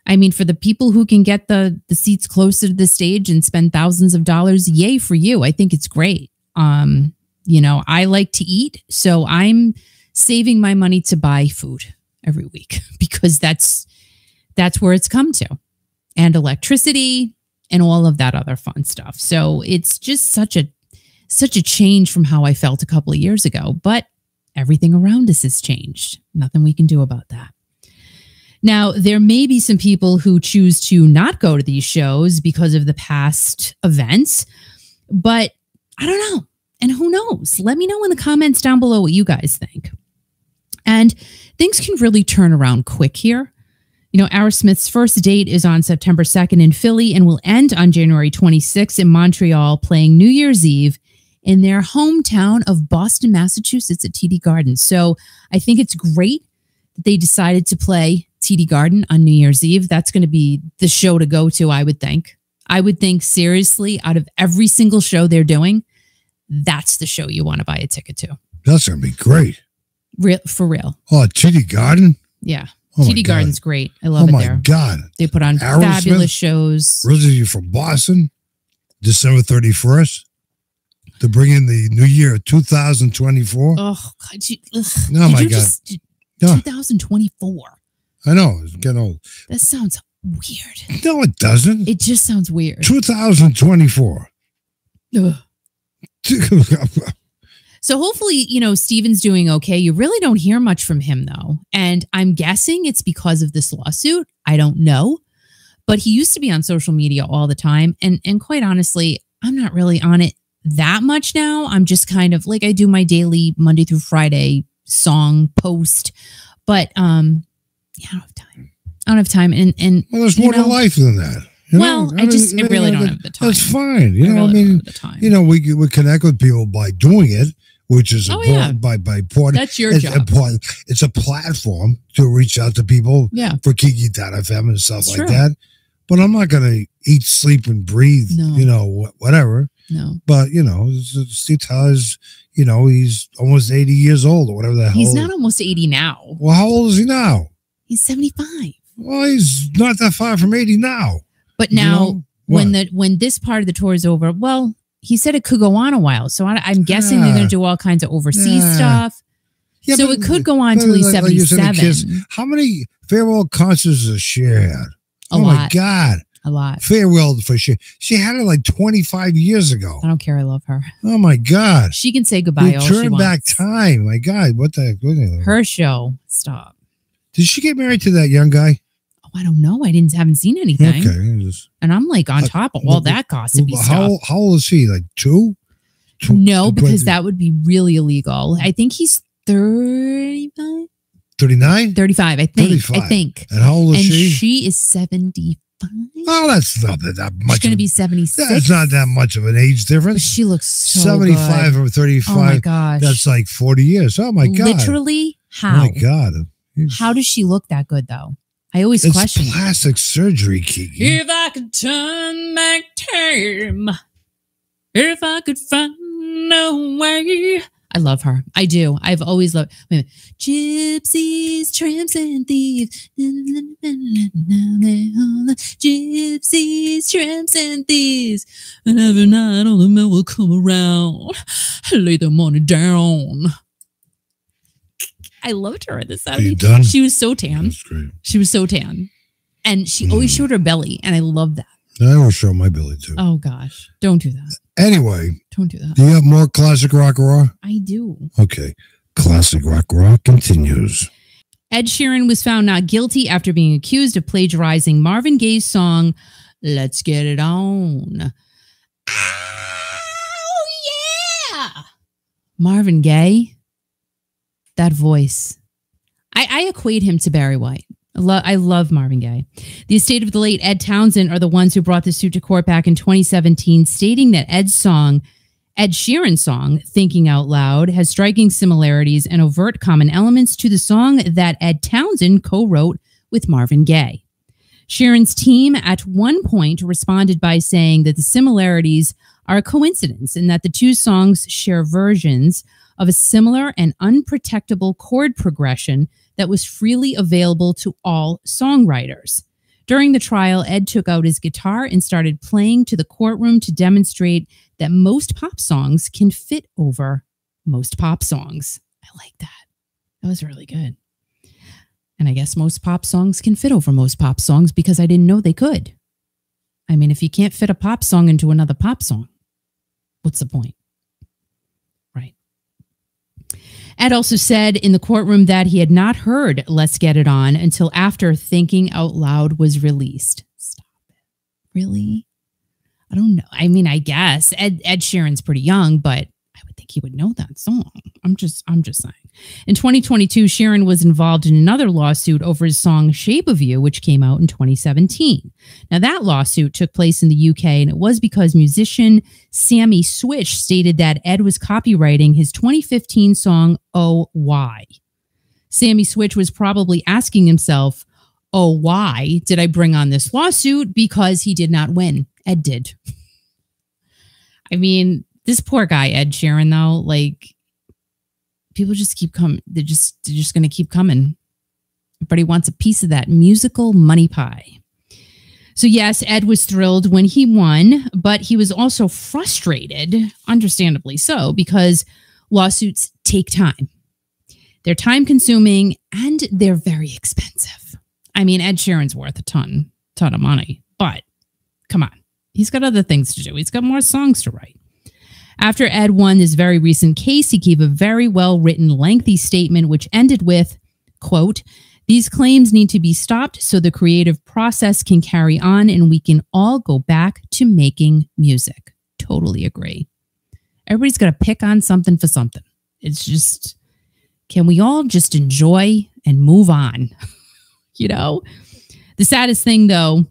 I mean, for the people who can get the seats closer to the stage and spend thousands of dollars, yay for you. I think it's great. You know, I like to eat, so I'm saving my money to buy food every week because that's where it's come to, and electricity and all of that other fun stuff. So it's just such a change from how I felt a couple of years ago, but everything around us has changed. Nothing we can do about that. Now, there may be some people who choose to not go to these shows because of the past events, but I don't know. And who knows? Let me know in the comments down below what you guys think. And things can really turn around quick here. You know, Aerosmith's first date is on September 2nd in Philly and will end on January 26th in Montreal, playing New Year's Eve in their hometown of Boston, Massachusetts at TD Garden. So I think it's great that they decided to play TD Garden on New Year's Eve. That's going to be the show to go to, I would think. I would think seriously, out of every single show they're doing, that's the show you want to buy a ticket to. That's going to be great. For real. Oh, TD Garden? Yeah. Oh TD Garden's great. I love it there. Oh, my God. They put on fabulous shows. Rosie from Boston, December 31st, to bring in the new year 2024. Oh, God. Oh, my God. 2024. I know. It's getting old. That sounds weird. No, it doesn't. It just sounds weird. 2024. Ugh. So hopefully, Steven's doing okay. You really don't hear much from him, though. And I'm guessing it's because of this lawsuit. I don't know. But he used to be on social media all the time. And quite honestly, I'm not really on it that much now. I'm just kind of like I do my daily Monday through Friday song post. But yeah, I don't have time. I don't have time. And well, there's more to life than that. I really don't have the time. That's fine. We connect with people by doing it, which is important by That's your job. Important. It's a platform to reach out to people for Kiki.fm and stuff like that. But I'm not going to eat, sleep, and breathe, whatever. No. But, Steve Tyler's, he's almost 80 years old or whatever the hell. He's not almost 80 now. Well, how old is he now? He's 75. Well, he's not that far from 80 now. But now, when this part of the tour is over, well, he said it could go on a while. So I'm guessing they're going to do all kinds of overseas stuff. Yeah, so it could go on till he's 77. How many farewell concerts has Cher had? A lot. My God. A lot. Farewell for Cher. She had it like 25 years ago. I don't care. I love her. Oh, my God. She can say goodbye all she wants. Turn back time. My God. What the heck? Her show. Stop. Did she get married to that young guy? Oh, I don't know. I haven't seen anything. Okay. And I'm like on top of all that gossipy stuff. How old is he? Like two? No, because that would be really illegal. I think he's 35. 39? 35, I think. And how old is she? And she is 75. Oh, that's not that much. She's going to be 76. That's not that much of an age difference. But she looks so 75 good. or 35. Oh, my gosh. That's like 40 years. Oh, my God. Literally, how? Oh, my God. How does she look that good, though? I always question. It's plastic surgery, Kiki. If I could turn back time, if I could find a way. I love her. I do. I've always loved. Gypsies, tramps, and thieves. Gypsies, tramps, and thieves. And every night all the men will come around, lay their money down. I loved her at the 70s. Are you done? She was so tan. That's great. She was so tan. And she always showed her belly. And I love that. I will show my belly too. Oh, gosh. Don't do that. Anyway. Don't do that. Do you have more classic rock raw? I do. Okay. Classic rock raw continues. Ed Sheeran was found not guilty after being accused of plagiarizing Marvin Gaye's song, Let's Get It On. Oh, yeah. Marvin Gaye. That voice. I equate him to Barry White. I love Marvin Gaye. The estate of the late Ed Townsend are the ones who brought the suit to court back in 2017, stating that Ed Sheeran's song, Thinking Out Loud, has striking similarities and overt common elements to the song that Ed Townsend co-wrote with Marvin Gaye. Sheeran's team at one point responded by saying that the similarities are a coincidence and that the two songs share versions of a similar and unprotectable chord progression that was freely available to all songwriters. During the trial, Ed took out his guitar and started playing to the courtroom to demonstrate that most pop songs can fit over most pop songs. I like that. That was really good. And I guess most pop songs can fit over most pop songs because I didn't know they could. I mean, if you can't fit a pop song into another pop song, what's the point? Right. Ed also said in the courtroom that he had not heard Let's Get It On until after Thinking Out Loud was released. Stop it. Really? I don't know. I mean, I guess Ed Sheeran's pretty young, but I would think he would know that song. I'm just saying. In 2022, Sheeran was involved in another lawsuit over his song Shape of You, which came out in 2017. Now, that lawsuit took place in the UK, and it was because musician Sammy Switch stated that Ed was copywriting his 2015 song, Oh, Why? Sammy Switch was probably asking himself, oh, why did I bring on this lawsuit? Because he did not win. Ed did. I mean, this poor guy, Ed Sheeran, though, like, people just keep coming. They're just going to keep coming. Everybody wants a piece of that musical money pie. So yes, Ed was thrilled when he won, but he was also frustrated, understandably so, because lawsuits take time. They're time consuming and they're very expensive. I mean, Ed Sheeran's worth a ton of money, but come on. He's got other things to do. He's got more songs to write. After Ed won this very recent case, he gave a very well-written, lengthy statement, which ended with, quote, "These claims need to be stopped so the creative process can carry on and we can all go back to making music." Totally agree. Everybody's got to pick on something for something. It's just, can we all just enjoy and move on? You know? The saddest thing, though,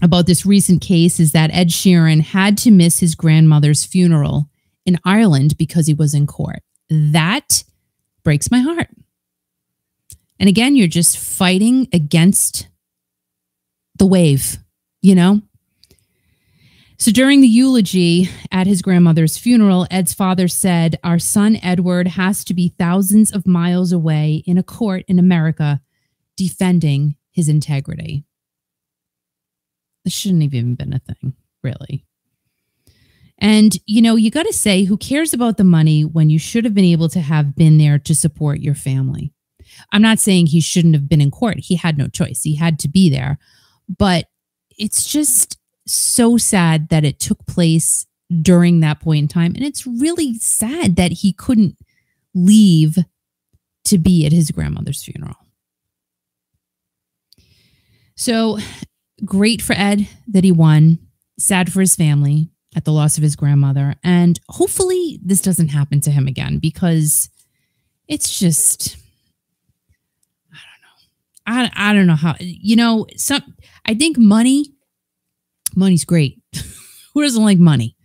about this recent case is that Ed Sheeran had to miss his grandmother's funeral in Ireland because he was in court. That breaks my heart. And again, you're just fighting against the wave, you know? So during the eulogy at his grandmother's funeral, Ed's father said, "Our son Edward has to be thousands of miles away in a court in America defending his integrity." This shouldn't have even been a thing, really. And, you know, you got to say, who cares about the money when you should have been able to have been there to support your family? I'm not saying he shouldn't have been in court. He had no choice. He had to be there. But it's just so sad that it took place during that point in time. And it's really sad that he couldn't leave to be at his grandmother's funeral. So great for Ed that he won. Sad for his family at the loss of his grandmother. And hopefully this doesn't happen to him again, because it's just, I don't know how, you know, I think money's great. Who doesn't like money?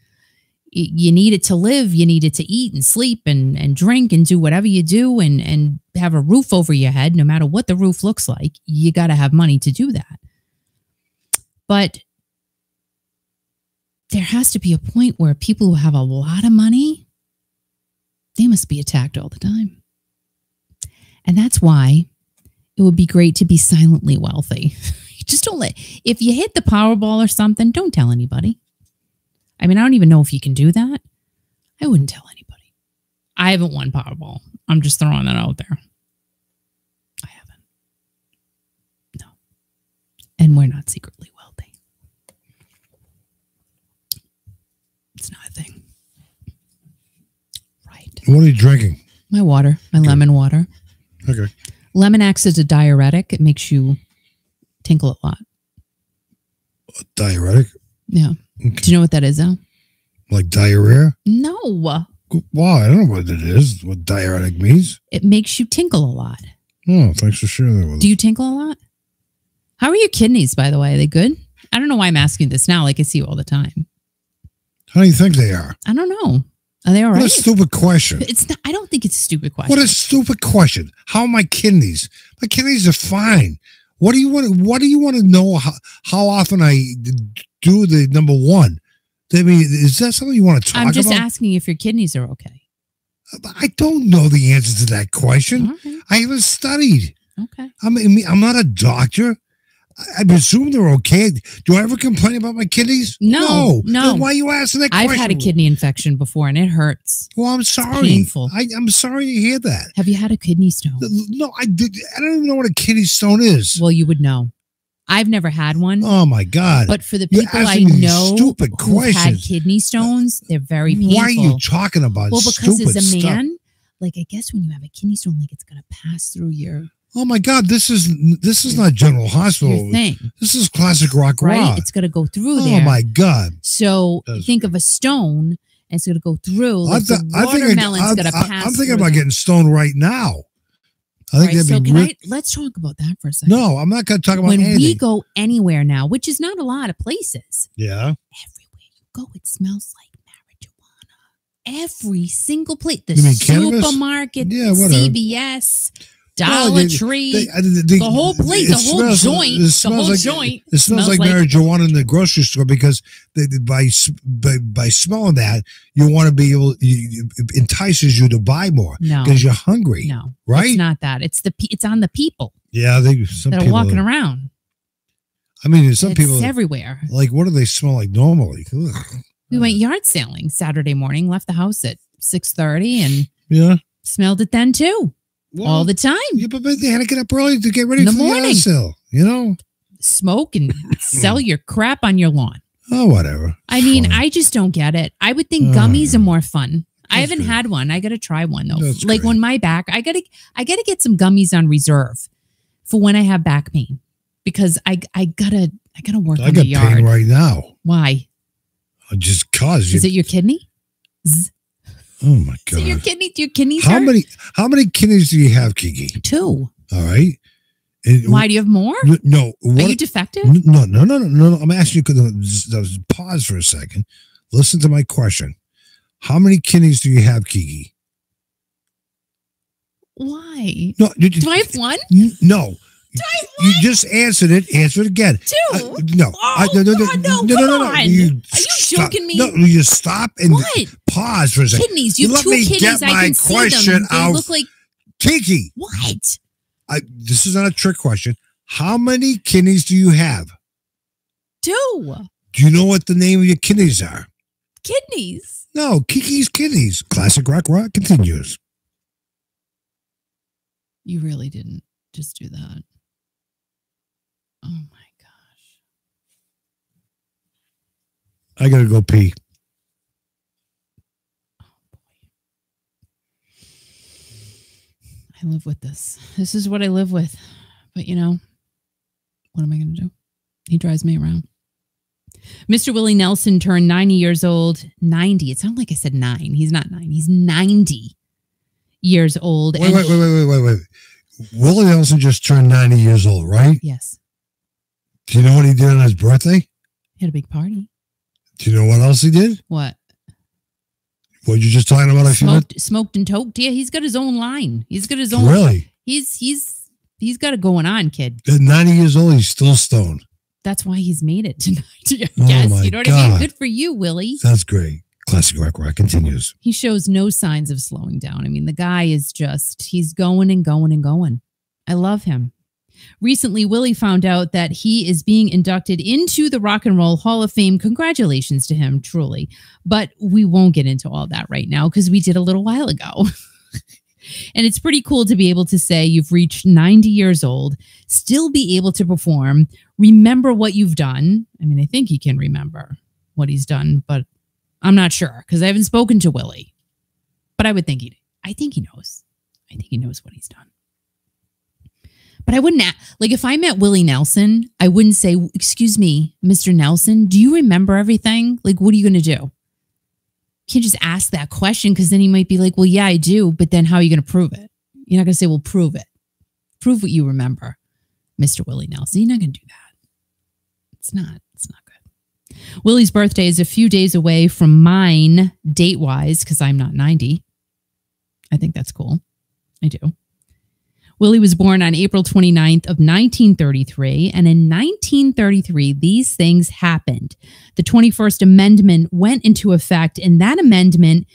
You need it to live. You need it to eat and sleep and drink and do whatever you do and have a roof over your head, no matter what the roof looks like. You got to have money to do that. But there has to be a point where people who have a lot of money, they must be attacked all the time. And that's why it would be great to be silently wealthy. Just don't if you hit the Powerball or something, don't tell anybody. I mean, I don't even know if you can do that. I wouldn't tell anybody. I haven't won Powerball. I'm just throwing that out there. I haven't. No. And we're not secretly wealthy. It's not a thing. Right. What are you drinking? My water. My lemon water. Okay. Lemon acts as a diuretic. It makes you tinkle a lot. A diuretic? Yeah. Okay. Do you know what that is, Al? Like diarrhea? No. Wow, I don't know what it is, what diuretic means. It makes you tinkle a lot. Oh, thanks for sharing that with us. Do you tinkle a lot? How are your kidneys, by the way? Are they good? I don't know why I'm asking this now. Like I see you all the time. How do you think they are? I don't know. Are they all right? What a stupid question. It's not, I don't think it's a stupid question. What a stupid question. How are my kidneys? My kidneys are fine. What do you want to know how often I do the number one? I mean, is that something you want to talk about? I'm just asking if your kidneys are okay. I don't know the answer to that question. Okay. I haven't studied. Okay. I'm not a doctor. I presume they're okay. Do I ever complain about my kidneys? No. Then why are you asking that question? I've had a kidney infection before and it hurts. Well, I'm sorry. It's painful. I'm sorry to hear that. Have you had a kidney stone? No, I don't even know what a kidney stone is. Well, you would know. I've never had one. Oh my God. But for the people I know who had kidney stones, they're very painful. Why are you talking about because as a man, stuff? like I guess when you have a kidney stone, like it's gonna pass through your. Oh my God, this is not General Hospital. Thing. This is classic rock. Right? It's gonna go through there. Oh my God. So think of a stone and it's gonna go through. Like watermelon's gonna pass. I'm thinking about getting stoned right now. I think that'd be let's talk about that for a second. No, I'm not gonna talk about anything. When we go anywhere now, which is not a lot of places. Yeah. Everywhere you go, it smells like marijuana. Every single place. The supermarket, CVS. Dollar Tree, the whole place, the whole joint. It smells like marijuana in the grocery store because by smelling that, you want to be able. It entices you to buy more because you're hungry. No, right? It's not that. It's on the people. Yeah, some that are walking around. I mean, some people everywhere. Like, what do they smell like normally? Ugh. We went yard sailing Saturday morning. Left the house at 6:30 and smelled it then too. Well, all the time. Yeah, but they had to get up early to get ready for the yard sale. Smoke and sell your crap on your lawn. Oh, whatever. I mean, I just don't get it. I would think gummies are more fun. I haven't had one. I got to try one though. That's like great. on my back, I gotta get some gummies on reserve for when I have back pain because I gotta work on the yard. I got pain right now. Why? Just cause. Is it your kidney? Oh my God! Is it your kidney? Do your kidneys How many kidneys do you have, Kiki? 2. All right. Why do you have more? No. Are you defective? No. I'm asking you. Pause for a second. Listen to my question. How many kidneys do you have, Kiki? Why? No. Do I have 1? No. You just answered it. Answer it again. 2? No. Oh, No. Are you joking me? No, you stop and pause for a second. Kidneys. You have 2 kidneys. I can see them. They look like Kiki. What? This is not a trick question. How many kidneys do you have? 2. Do you know what the name of your kidneys are? Kidneys. No, Kiki's Kidneys. Classic rock continues. You really didn't just do that. Oh my gosh. I gotta go pee. Oh boy. I live with this. This is what I live with. But what am I gonna do? He drives me around. Mr. Willie Nelson turned 90 years old. 90. It sounded like I said 9. He's not 9. He's 90 years old. Wait. Willie Nelson just turned 90 years old, right? Yes. Do you know what he did on his birthday? He had a big party. Do you know what else he did? What? What you just talking about? Smoked and toked. Yeah, he's got his own line. He's got his own. Really? He's got it going on, kid. At 90 years old, he's still stoned. That's why he's made it tonight. Yes, my you know what God. I mean? Good for you, Willie. That's great. Classic rock continues. He shows no signs of slowing down. I mean, the guy is he's going and going and going. I love him. Recently, Willie found out that he is being inducted into the Rock and Roll Hall of Fame. Congratulations to him, truly. But we won't get into all that right now because we did a little while ago. And it's pretty cool to be able to say you've reached 90 years old, still be able to perform, remember what you've done. I mean, I think he can remember what he's done, but I'm not sure because I haven't spoken to Willie. But I think he knows. I think he knows what he's done. But I wouldn't, if I met Willie Nelson, I wouldn't say, excuse me, Mr. Nelson, do you remember everything? Like, what are you going to do? You can't just ask that question because then he might be like, well, yeah, I do. But then how are you going to prove it? You're not going to say, well, prove it. Prove what you remember, Mr. Willie Nelson. You're not going to do that. It's not good. Willie's birthday is a few days away from mine, date-wise, because I'm not 90. I think that's cool. I do. Willie was born on April 29th of 1933, and in 1933, these things happened. The 21st Amendment went into effect, and that amendment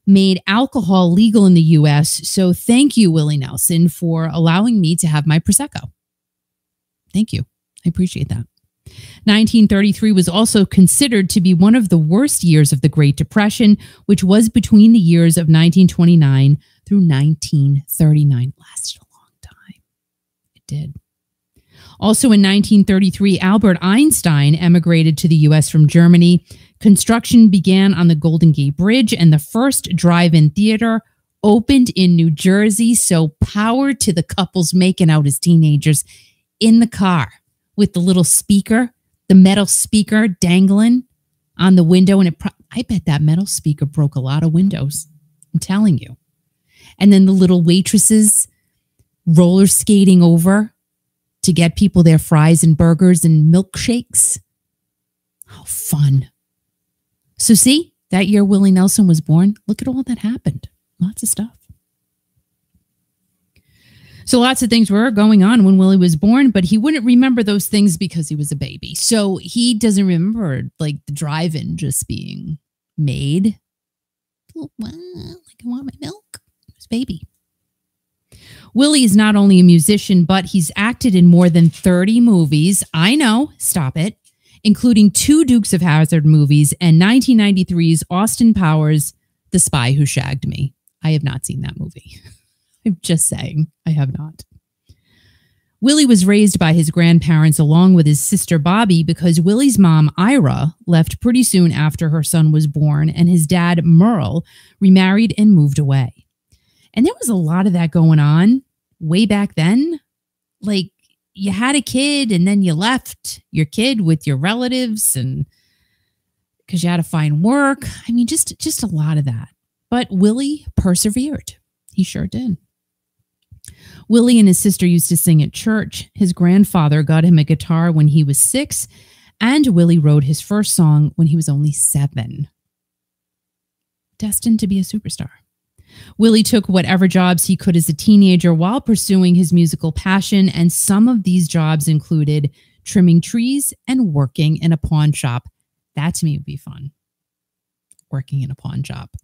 made alcohol legal in the U.S., so thank you, Willie Nelson, for allowing me to have my Prosecco. Thank you. I appreciate that. 1933 was also considered to be one of the worst years of the Great Depression, which was between the years of 1929 through 1939. Lasted a long time. It did. Also in 1933, Albert Einstein emigrated to the U.S. from Germany. Construction began on the Golden Gate Bridge, and the first drive-in theater opened in New Jersey. So power to the couples making out as teenagers in the car with the little speaker, the metal speaker dangling on the window. And I bet that metal speaker broke a lot of windows. I'm telling you. And then the little waitresses roller skating over to get people their fries and burgers and milkshakes. How fun. So see, that year Willie Nelson was born. Look at all that happened. Lots of stuff. So lots of things were going on when Willie was born, but he wouldn't remember those things because he was a baby. So he doesn't remember like the drive-in just being made. Like, I want my milk. It was baby. Willie is not only a musician, but he's acted in more than 30 movies. I know, stop it. Including 2 Dukes of Hazzard movies and 1993's Austin Powers' The Spy Who Shagged Me. I have not seen that movie. I'm just saying, I have not. Willie was raised by his grandparents along with his sister Bobby because Willie's mom, Ira, left pretty soon after her son was born, and his dad, Merle, remarried and moved away. And there was a lot of that going on way back then. Like, you had a kid and then you left your kid with your relatives and because you had to find work. I mean, just a lot of that. But Willie persevered. He sure did. Willie and his sister used to sing at church. His grandfather got him a guitar when he was 6, and Willie wrote his first song when he was only 7. Destined to be a superstar. Willie took whatever jobs he could as a teenager while pursuing his musical passion, and some of these jobs included trimming trees and working in a pawn shop. That to me would be fun. Working in a pawn shop.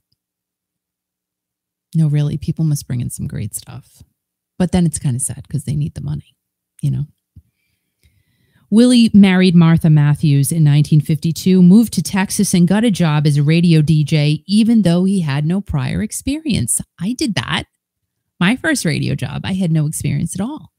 No, really, people must bring in some great stuff. But then it's kind of sad because they need the money, you know. Willie married Martha Matthews in 1952, moved to Texas, and got a job as a radio DJ, even though he had no prior experience. I did that. My first radio job, I had no experience at all.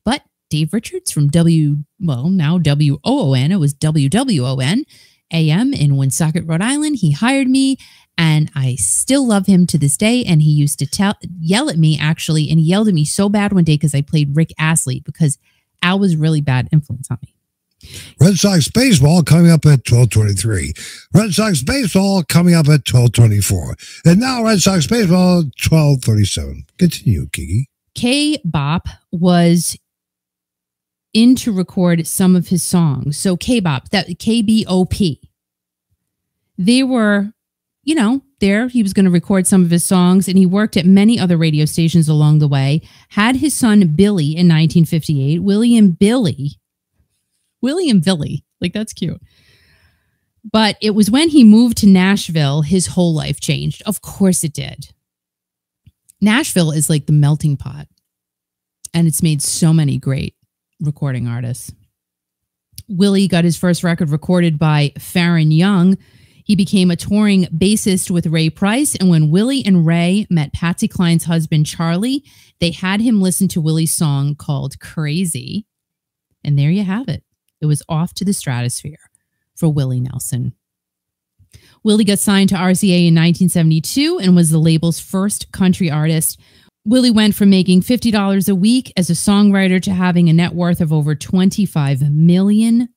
But Dave Richards from now WOON, it was WWON, AM in Woonsocket, Rhode Island. He hired me, and I still love him to this day. And he used to yell at me, actually, and he yelled at me so bad one day because I played Rick Astley, because Al was a really bad influence on me. Red Sox baseball coming up at 12:23. Red Sox baseball coming up at 12:24. And now Red Sox baseball 12:37. Continue, Kiki. K-Bop was in to record some of his songs. So K-Bop, that KBOP. They were, you know, there. He was going to record some of his songs, and he worked at many other radio stations along the way. Had his son Billy in 1958. William Billy. Like, that's cute. But it was when he moved to Nashville, his whole life changed. Of course it did. Nashville is like the melting pot, and it's made so many great recording artists. Willie got his first record recorded by Farron Young. He became a touring bassist with Ray Price, and when Willie and Ray met Patsy Cline's husband, Charlie, they had him listen to Willie's song called Crazy. And there you have it. It was off to the stratosphere for Willie Nelson. Willie got signed to RCA in 1972 and was the label's first country artist. Willie went from making $50 a week as a songwriter to having a net worth of over $25 million.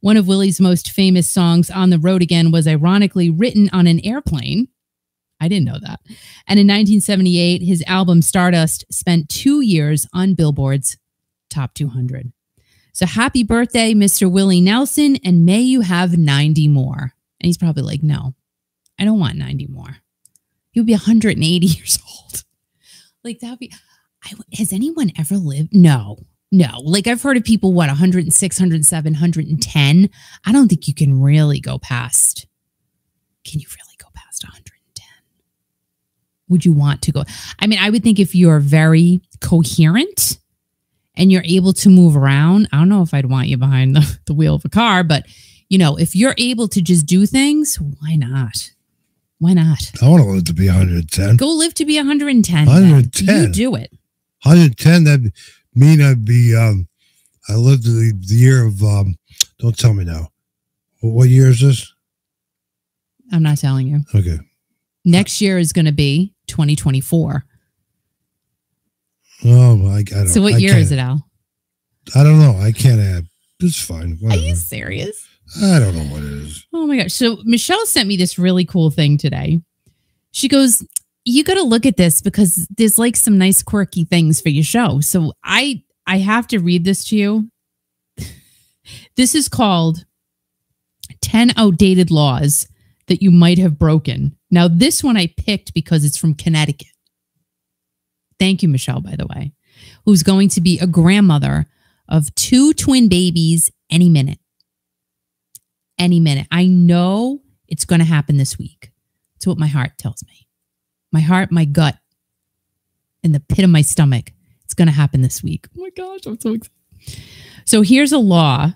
One of Willie's most famous songs, On the Road Again, was ironically written on an airplane. I didn't know that. And in 1978, his album Stardust spent 2 years on Billboard's Top 200. So happy birthday, Mr. Willie Nelson, and may you have 90 more. And he's probably like, no, I don't want 90 more. You'll be 180 years old. Like, that'd be, has anyone ever lived? No. Like, I've heard of people, 106, 107, 110. I don't think you can really go past. Can you really go past 110? Would you want to go? I mean, I would think if you're very coherent and you're able to move around, I don't know if I'd want you behind the wheel of a car, but, you know, if you're able to just do things, why not? Why not? I want to live to be 110. Go live to be 110. 110. You do it. 110, that'd mean I'd be, I lived the year of, don't tell me now. What year is this? I'm not telling you. Okay. Next year is going to be 2024. Oh, I don't. So what year is it, Al? I don't know. I can't add. It's fine. Whatever. Are you serious? I don't know what it is. Oh my gosh. So Michelle sent me this really cool thing today. She goes, you got to look at this because there's like some nice quirky things for your show. So I have to read this to you. This is called 10 Outdated Laws That You Might Have Broken. Now, this one I picked because it's from Connecticut. Thank you, Michelle, by the way, who's going to be a grandmother of 2 twin babies any minute. Any minute. I know it's going to happen this week. It's what my heart tells me. My heart, my gut, in the pit of my stomach. It's going to happen this week. Oh my gosh, I'm so excited. So here's a law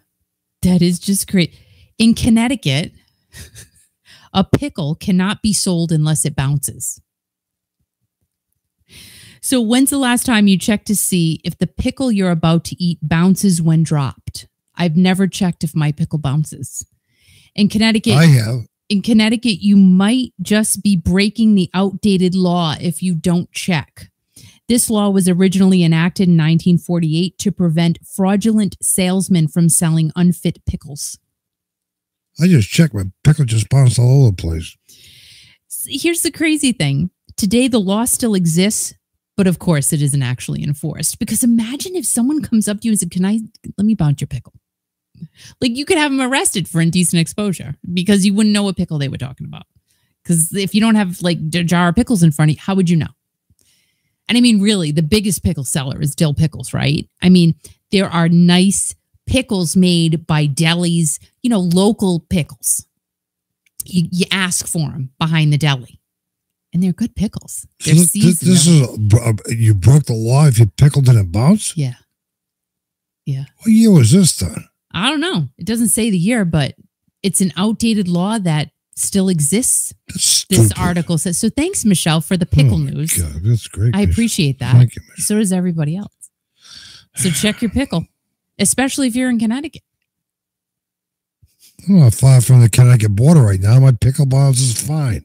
that is just great. In Connecticut, a pickle cannot be sold unless it bounces. So when's the last time you checked to see if the pickle you're about to eat bounces when dropped? I've never checked if my pickle bounces. In Connecticut, I have. In Connecticut, you might just be breaking the outdated law if you don't check. This law was originally enacted in 1948 to prevent fraudulent salesmen from selling unfit pickles. I just checked. My pickle just bounced all over the place. Here's the crazy thing. Today, the law still exists, but of course, it isn't actually enforced. Because imagine if someone comes up to you and said, let me bounce your pickle. Like, you could have them arrested for indecent exposure because you wouldn't know what pickle they were talking about. Because if you don't have like a jar of pickles in front of you, how would you know? And I mean, really, the biggest pickle seller is dill pickles, right? I mean, there are nice pickles made by delis, local pickles. You ask for them behind the deli. And they're good pickles. They're seasoned. You broke the law if you pickled didn't bounce? Yeah. Yeah. What year was this done? I don't know. It doesn't say the year, but it's an outdated law that still exists. This article says. So thanks, Michelle, for the pickle news. God, that's great. I appreciate that. Thank you, Michelle. So does everybody else. So check your pickle, especially if you're in Connecticut. I'm not far from the Connecticut border right now. My pickle bounce is fine.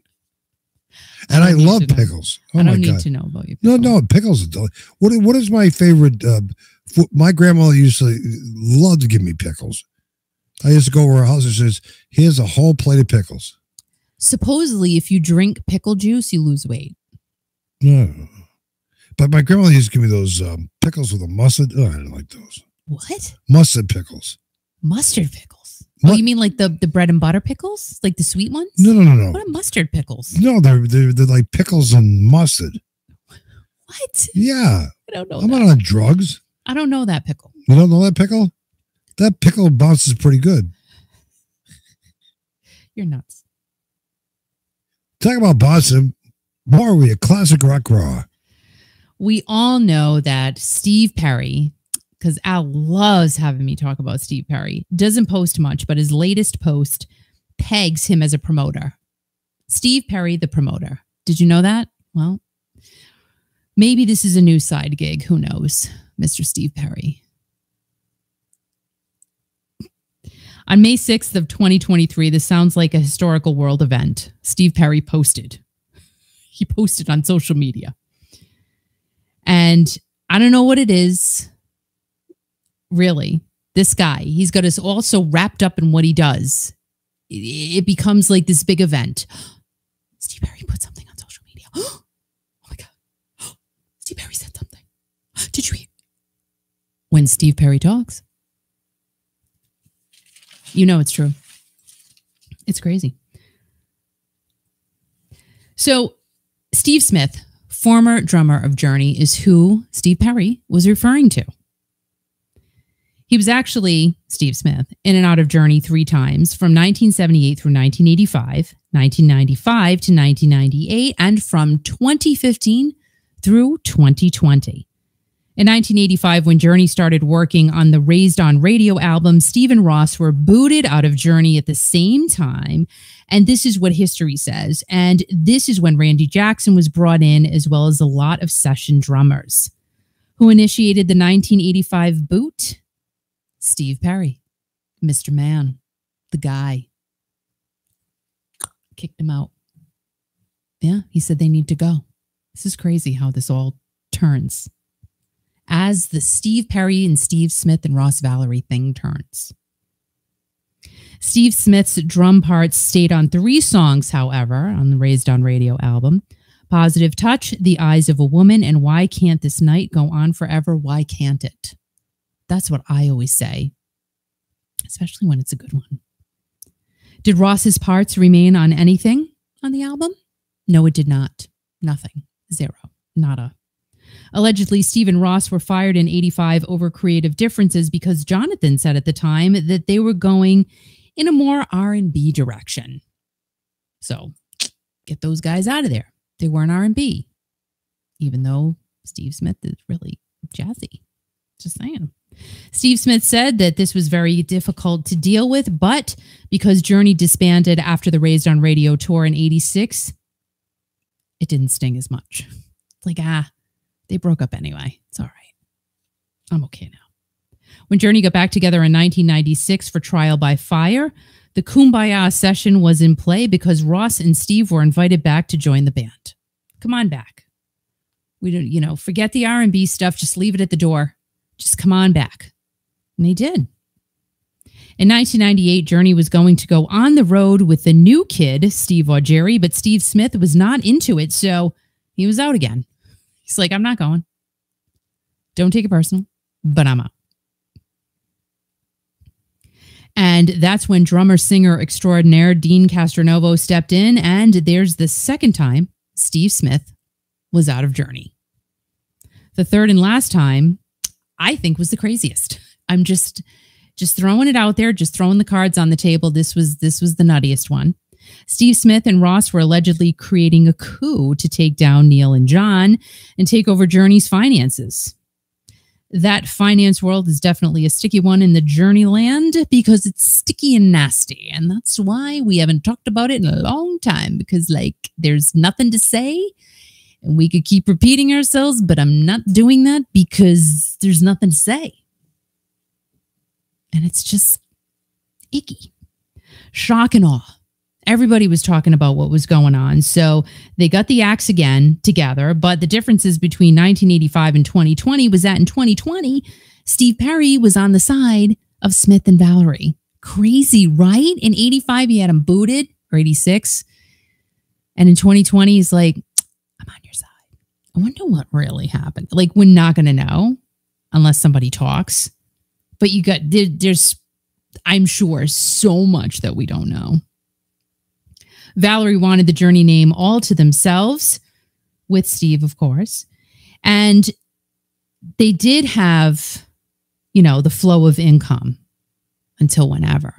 And I love pickles. Oh, I don't need to know about your pickles. No, pickles are delicious. What is my favorite? My grandmother used to love to give me pickles. I used to go over her house and says, here's a whole plate of pickles. Supposedly, if you drink pickle juice, you lose weight. No. But my grandmother used to give me those pickles with a mustard. Oh, I didn't like those. What? Mustard pickles. Mustard pickles? Oh, you mean like the bread and butter pickles? Like the sweet ones? No. What are mustard pickles? No, they're like pickles and mustard. What? Yeah. I don't know. I'm not on drugs. I don't know that pickle. You don't know that pickle? That pickle bounces pretty good. You're nuts. Talk about bouncing. More are we a classic rock raw? We all know that Steve Perry, because Al loves having me talk about Steve Perry, doesn't post much, but his latest post pegs him as a promoter. Steve Perry, the promoter. Did you know that? Well, maybe this is a new side gig. Who knows? Mr. Steve Perry. On May 6th of 2023, this sounds like a historical world event. Steve Perry posted. He posted on social media. And I don't know what it is. Really, this guy, he's got us all so wrapped up in what he does. It becomes like this big event. Steve Perry put something on social media. Oh my God. Steve Perry said something. Did you hear? When Steve Perry talks, you know it's true. It's crazy. So Steve Smith, former drummer of Journey, is who Steve Perry was referring to. He was actually, Steve Smith, in and out of Journey 3 times from 1978 through 1985, 1995 to 1998, and from 2015 through 2020. In 1985, when Journey started working on the Raised on Radio album, Steve and Ross were booted out of Journey at the same time. And this is what history says. And this is when Randy Jackson was brought in, as well as a lot of session drummers. Who initiated the 1985 boot? Steve Perry, Mr. Man, the guy. Kicked him out. Yeah, he said they need to go. This is crazy how this all turns as the Steve Perry and Steve Smith and Ross Valerie thing turns. Steve Smith's drum parts stayed on 3 songs, however, on the Raised on Radio album. Positive Touch, The Eyes of a Woman, and Why Can't This Night Go On Forever? Why can't it? That's what I always say, especially when it's a good one. Did Ross's parts remain on anything on the album? No, it did not. Nothing. Zero. Nada. Allegedly, Steve and Ross were fired in 85 over creative differences because Jonathan said at the time that they were going in a more R&B direction. So get those guys out of there. They weren't R&B, even though Steve Smith is really jazzy. Just saying. Steve Smith said that this was very difficult to deal with, but because Journey disbanded after the Raised on Radio tour in 86, it didn't sting as much. It's like, they broke up anyway. It's all right. I'm okay now. When Journey got back together in 1996 for Trial by Fire, the Kumbaya session was in play because Ross and Steve were invited back to join the band. Come on back. We don't, forget the R&B stuff. Just leave it at the door. Just come on back. And they did. In 1998, Journey was going to go on the road with the new kid, Steve Augeri, but Steve Smith was not into it, so he was out again. He's like, I'm not going. Don't take it personal, but I'm out. And that's when drummer-singer extraordinaire Dean Castronovo stepped in, and there's the second time Steve Smith was out of Journey. The third and last time, I think, was the craziest. I'm just throwing it out there, just throwing the cards on the table. This was the nuttiest one. Steve Smith and Ross were allegedly creating a coup to take down Neil and John and take over Journey's finances. That finance world is definitely a sticky one in the Journey land because it's sticky and nasty. And that's why we haven't talked about it in a long time, because there's nothing to say. And we could keep repeating ourselves, but I'm not doing that because there's nothing to say. And it's just icky. Shock and awe. Everybody was talking about what was going on. So they got the acts again together. But the differences between 1985 and 2020 was that in 2020, Steve Perry was on the side of Smith and Valerie. Crazy, right? In 85, he had him booted, or 86. And in 2020, he's like, I'm on your side. I wonder what really happened. We're not going to know unless somebody talks. But there's, I'm sure, so much that we don't know. Valerie wanted the Journey name all to themselves, with Steve, of course. And they did have, the flow of income until whenever.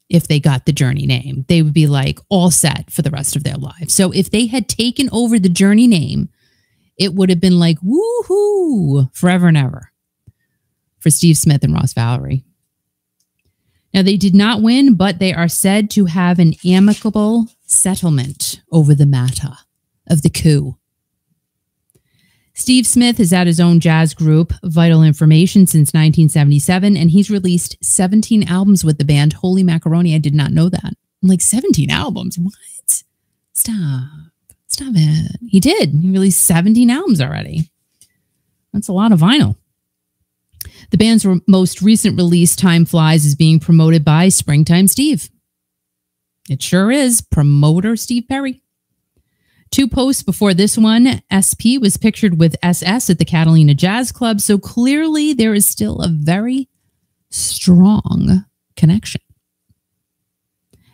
If they got the Journey name, they would be all set for the rest of their lives. So if they had taken over the Journey name, it would have been woohoo, forever and ever for Steve Smith and Ross Valerie. Now, they did not win, but they are said to have an amicable settlement over the matter of the coup. Steve Smith has had his own jazz group, Vital Information, since 1977, and he's released 17 albums with the band. Holy macaroni, I did not know that. I'm 17 albums? What? Stop it. He did. He released 17 albums already. That's a lot of vinyl. The band's most recent release, Time Flies, is being promoted by Springtime Steve. It sure is. Promoter Steve Perry. 2 posts before this one, SP was pictured with SS at the Catalina Jazz Club, so clearly there is still a very strong connection.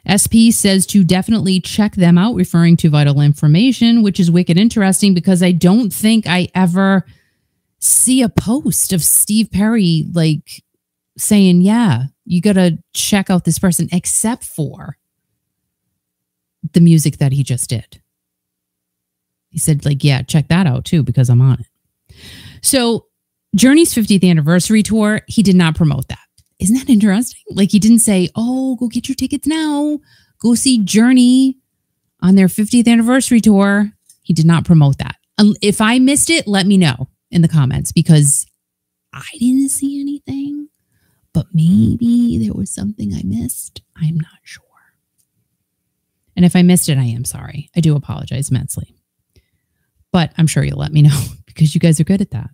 SP says to definitely check them out, referring to Vital Information, which is wicked interesting because I don't think I ever see a post of Steve Perry saying, yeah, you got to check out this person, except for the music that he just did. He said, yeah, check that out too, because I'm on it. So Journey's 50th anniversary tour, he did not promote that. Isn't that interesting? He didn't say, oh, go get your tickets now. Go see Journey on their 50th anniversary tour. He did not promote that. If I missed it, let me know in the comments, because I didn't see anything, but maybe there was something I missed. I'm not sure. And if I missed it, I am sorry. I do apologize immensely. But I'm sure you'll let me know because you guys are good at that.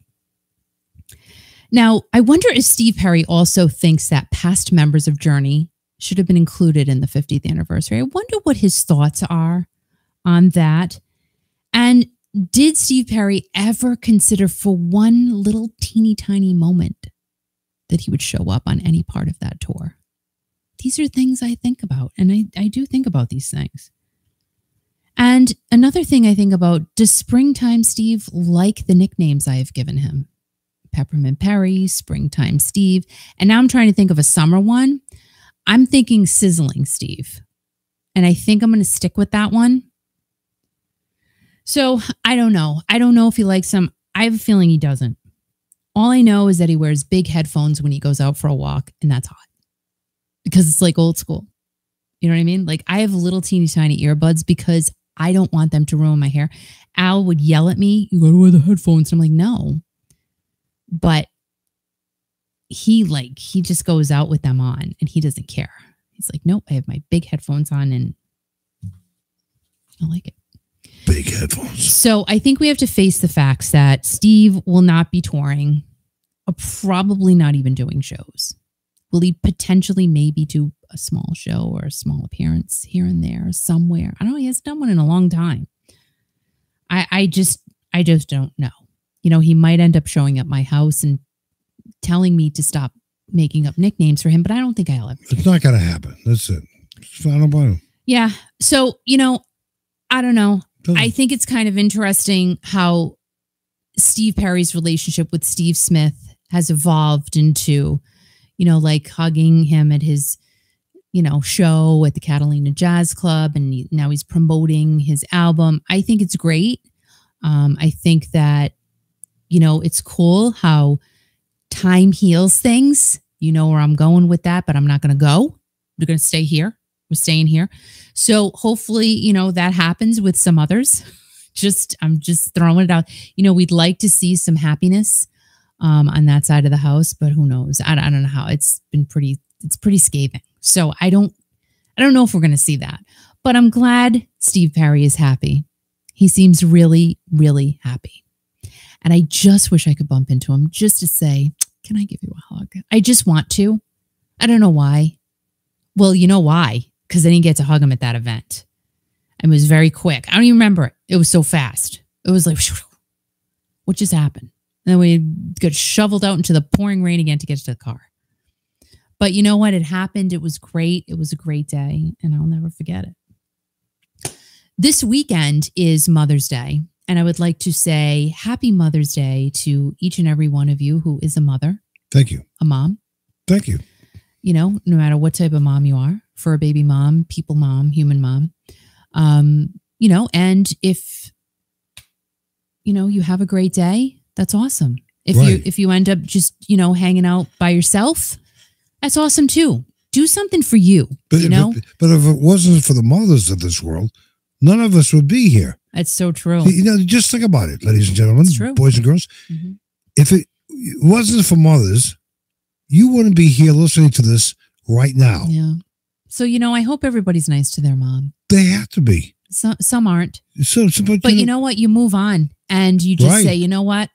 Now, I wonder if Steve Perry also thinks that past members of Journey should have been included in the 50th anniversary. I wonder what his thoughts are on that. And did Steve Perry ever consider for one little teeny tiny moment that he would show up on any part of that tour? These are things I think about, and I do think about these things. And another thing I think about, does Springtime Steve like the nicknames I have given him? Peppermint Perry, Springtime Steve. And now I'm trying to think of a summer one. I'm thinking Sizzling Steve. And I think I'm going to stick with that one. So I don't know. I don't know if he likes them. I have a feeling he doesn't. All I know is that he wears big headphones when he goes out for a walk, and that's hot. Because it's like old school. You know what I mean? Like, I have little teeny tiny earbuds because I don't want them to ruin my hair. Al would yell at me, "You got to wear the headphones." And I'm like, no. But he just goes out with them on and he doesn't care. He's like, nope, I have my big headphones on and I like it. Big headphones. So I think we have to face the facts that Steve will not be touring, or probably not even doing shows. Will he potentially maybe do a small show or a small appearance here and there somewhere? I don't know. He hasn't done one in a long time. I just don't know. You know, he might end up showing at my house and telling me to stop making up nicknames for him, but I don't think I'll ever. It's not going to happen. That's it. I don't blame him. Yeah. So, you know, I don't know. I think it's kind of interesting how Steve Perry's relationship with Steve Smith has evolved into, you know, like hugging him at his, you know, show at the Catalina Jazz Club. And now he's promoting his album. I think it's great. I think that, you know, it's cool how time heals things. You know where I'm going with that, but I'm not going to go. We're going to stay here. We're staying here. So hopefully, you know, that happens with some others. I'm just throwing it out. You know, we'd like to see some happiness on that side of the house, but who knows? I don't know how. It's pretty scathing. So I don't know if we're going to see that, but I'm glad Steve Perry is happy. He seems really, really happy. And I just wish I could bump into him just to say, can I give you a hug? I just want to. I don't know why. Well, you know why? Because I didn't get to hug him at that event. It was very quick. I don't even remember it. It was so fast. It was like, what just happened? And then we got shoveled out into the pouring rain again to get to the car. But you know what? It happened. It was great. It was a great day, and I'll never forget it. This weekend is Mother's Day, and I would like to say happy Mother's Day to each and every one of you who is a mother. Thank you. A mom. Thank you. You know, no matter what type of mom you are, for a baby mom, people mom, human mom. You know, and if, you know, you have a great day, that's awesome. If you end up just, you know, hanging out by yourself, that's awesome too. Do something for you, but, you know? But if it wasn't for the mothers of this world, none of us would be here. That's so true. You know, just think about it, ladies and gentlemen, boys and girls. Mm-hmm. If it wasn't for mothers, you wouldn't be here listening to this right now. Yeah. So, you know, I hope everybody's nice to their mom. They have to be. Some aren't. But you know what? You move on and you just say, you know what?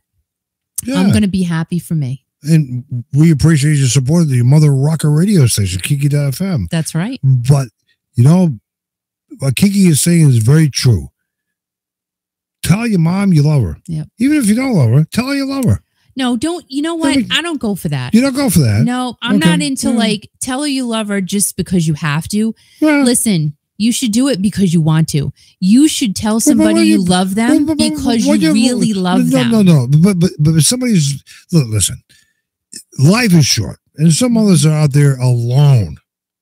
Yeah. I'm going to be happy for me. And we appreciate your support of the Mother Rocker radio station, Kiki.fm. That's right. But, you know, what Kiki is saying is very true. Tell your mom you love her. Yep. Even if you don't love her, tell her you love her. No, don't. You know what? I don't go for that. You don't go for that? No, I'm not into like tell her you love her just because you have to. Well, listen, you should do it because you want to. You should tell somebody you love them because you really love them. No. But somebody's listen. Life is short, and some others are out there alone,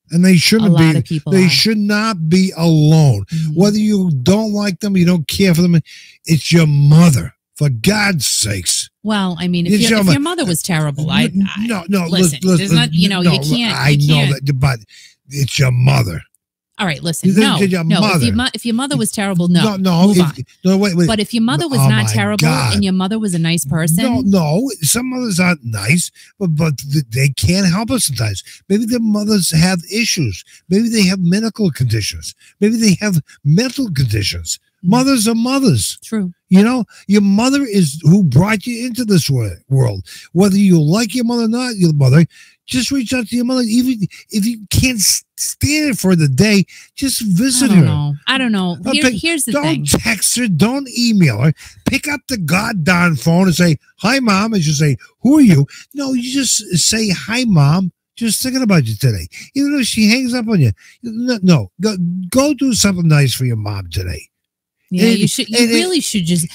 and they shouldn't be. A lot of people they should not be alone. Mm-hmm. Whether you don't like them, you don't care for them. It's your mother. For God's sakes. Well, I mean, if your mother was terrible, no. Listen, there's not, you know, you can't. I know that, but it's your mother. All right, listen. No. If your mother was terrible, move on. Wait. But if your mother was not terrible and your mother was a nice person, no. Some mothers aren't nice, but they can't help us sometimes. Maybe their mothers have issues. Maybe they have medical conditions. Maybe they have mental conditions. Mothers are mothers. True. You know, your mother is who brought you into this world. Whether you like your mother or not, your mother, just reach out to your mother. Even if you can't stand it for the day, just visit her. I don't know. Here's the thing. Don't text her. Don't email her. Pick up the goddamn phone and say, hi, Mom. And you say, who are you? No, you just say, hi, Mom. Just thinking about you today. Even if she hangs up on you. No, go do something nice for your mom today. Yeah, you should. You really should just.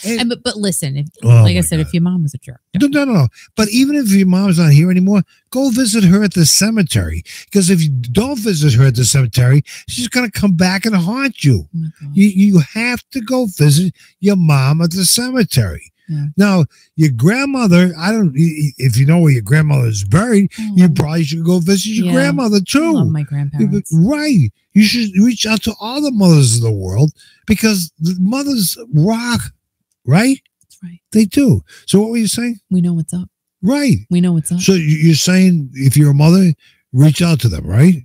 But listen, like I said, if your mom was a jerk, no. But even if your mom's not here anymore, go visit her at the cemetery. Because if you don't visit her at the cemetery, she's gonna come back and haunt you. Oh, you have to go visit your mom at the cemetery. Yeah. Now, your grandmother, if you know where your grandmother is buried, you probably should go visit your grandmother too. I love my grandparents. Right. You should reach out to all the mothers of the world because the mothers rock, right? That's right. They do. So what were you saying? We know what's up. Right. We know what's up. So you're saying if you're a mother, reach out to them, right?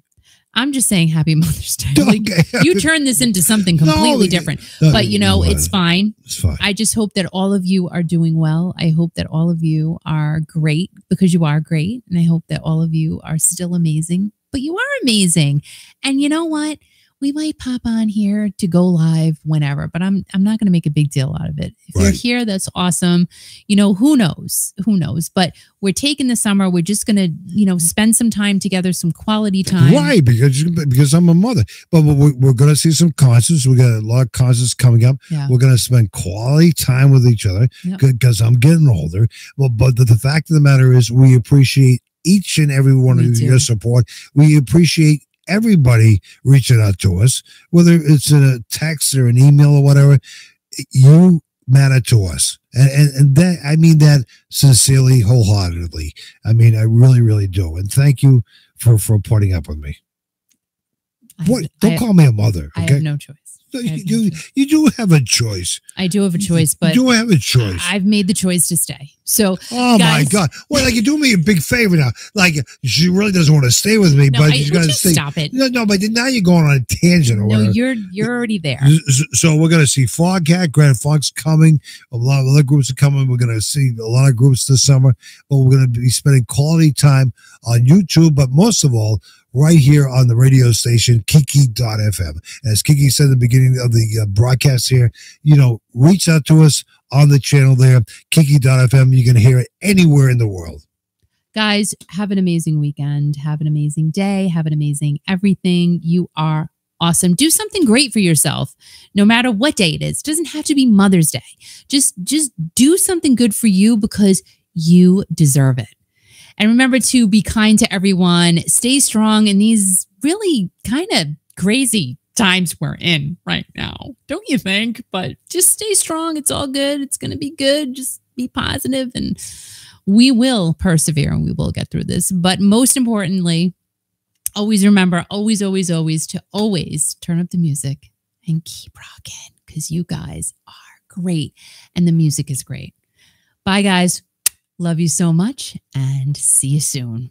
I'm just saying happy Mother's Day. Like, you turn this into something completely different. But, it's fine. It's fine. I just hope that all of you are doing well. I hope that all of you are great because you are great. And I hope that all of you are still amazing. But you are amazing. And you know what? We might pop on here to go live whenever, but I'm not going to make a big deal out of it. If you're here, that's awesome. Who knows? Who knows? But we're taking the summer. We're just going to, spend some time together, some quality time. Right, because I'm a mother. But we're going to see some concerts. We got a lot of concerts coming up. Yeah. We're going to spend quality time with each other because I'm getting older. Well, but the fact of the matter is we appreciate each and every one of your support. We appreciate everybody reaching out to us, whether it's in a text or an email or whatever. You matter to us, and that I mean that sincerely, wholeheartedly. I mean, I really, really do. And thank you for putting up with me. Don't call me a mother. Okay? I have no choice. You do have a choice. I do have a choice, but you do have a choice. I've made the choice to stay. So, oh my God! Well, like you're doing me a big favor now. Like she really doesn't want to stay with me, but she's got to stay. Stop it! No, but now you're going on a tangent or whatever. No, you're already there. So we're gonna see Foghat, Grand Funk's coming. A lot of other groups are coming. We're gonna see a lot of groups this summer, but we're gonna be spending quality time on YouTube. But most of all, right here on the radio station, Kiki.fm. As Kiki said at the beginning of the broadcast here, reach out to us on the channel there, Kiki.fm. You can hear it anywhere in the world. Guys, have an amazing weekend. Have an amazing day. Have an amazing everything. You are awesome. Do something great for yourself, no matter what day it is. It doesn't have to be Mother's Day. Just do something good for you because you deserve it. And remember to be kind to everyone. Stay strong in these really kind of crazy times we're in right now. Don't you think? But just stay strong. It's all good. It's going to be good. Just be positive and we will persevere and we will get through this. But most importantly, always remember, always, always, always to always turn up the music and keep rocking because you guys are great and the music is great. Bye, guys. Love you so much and see you soon.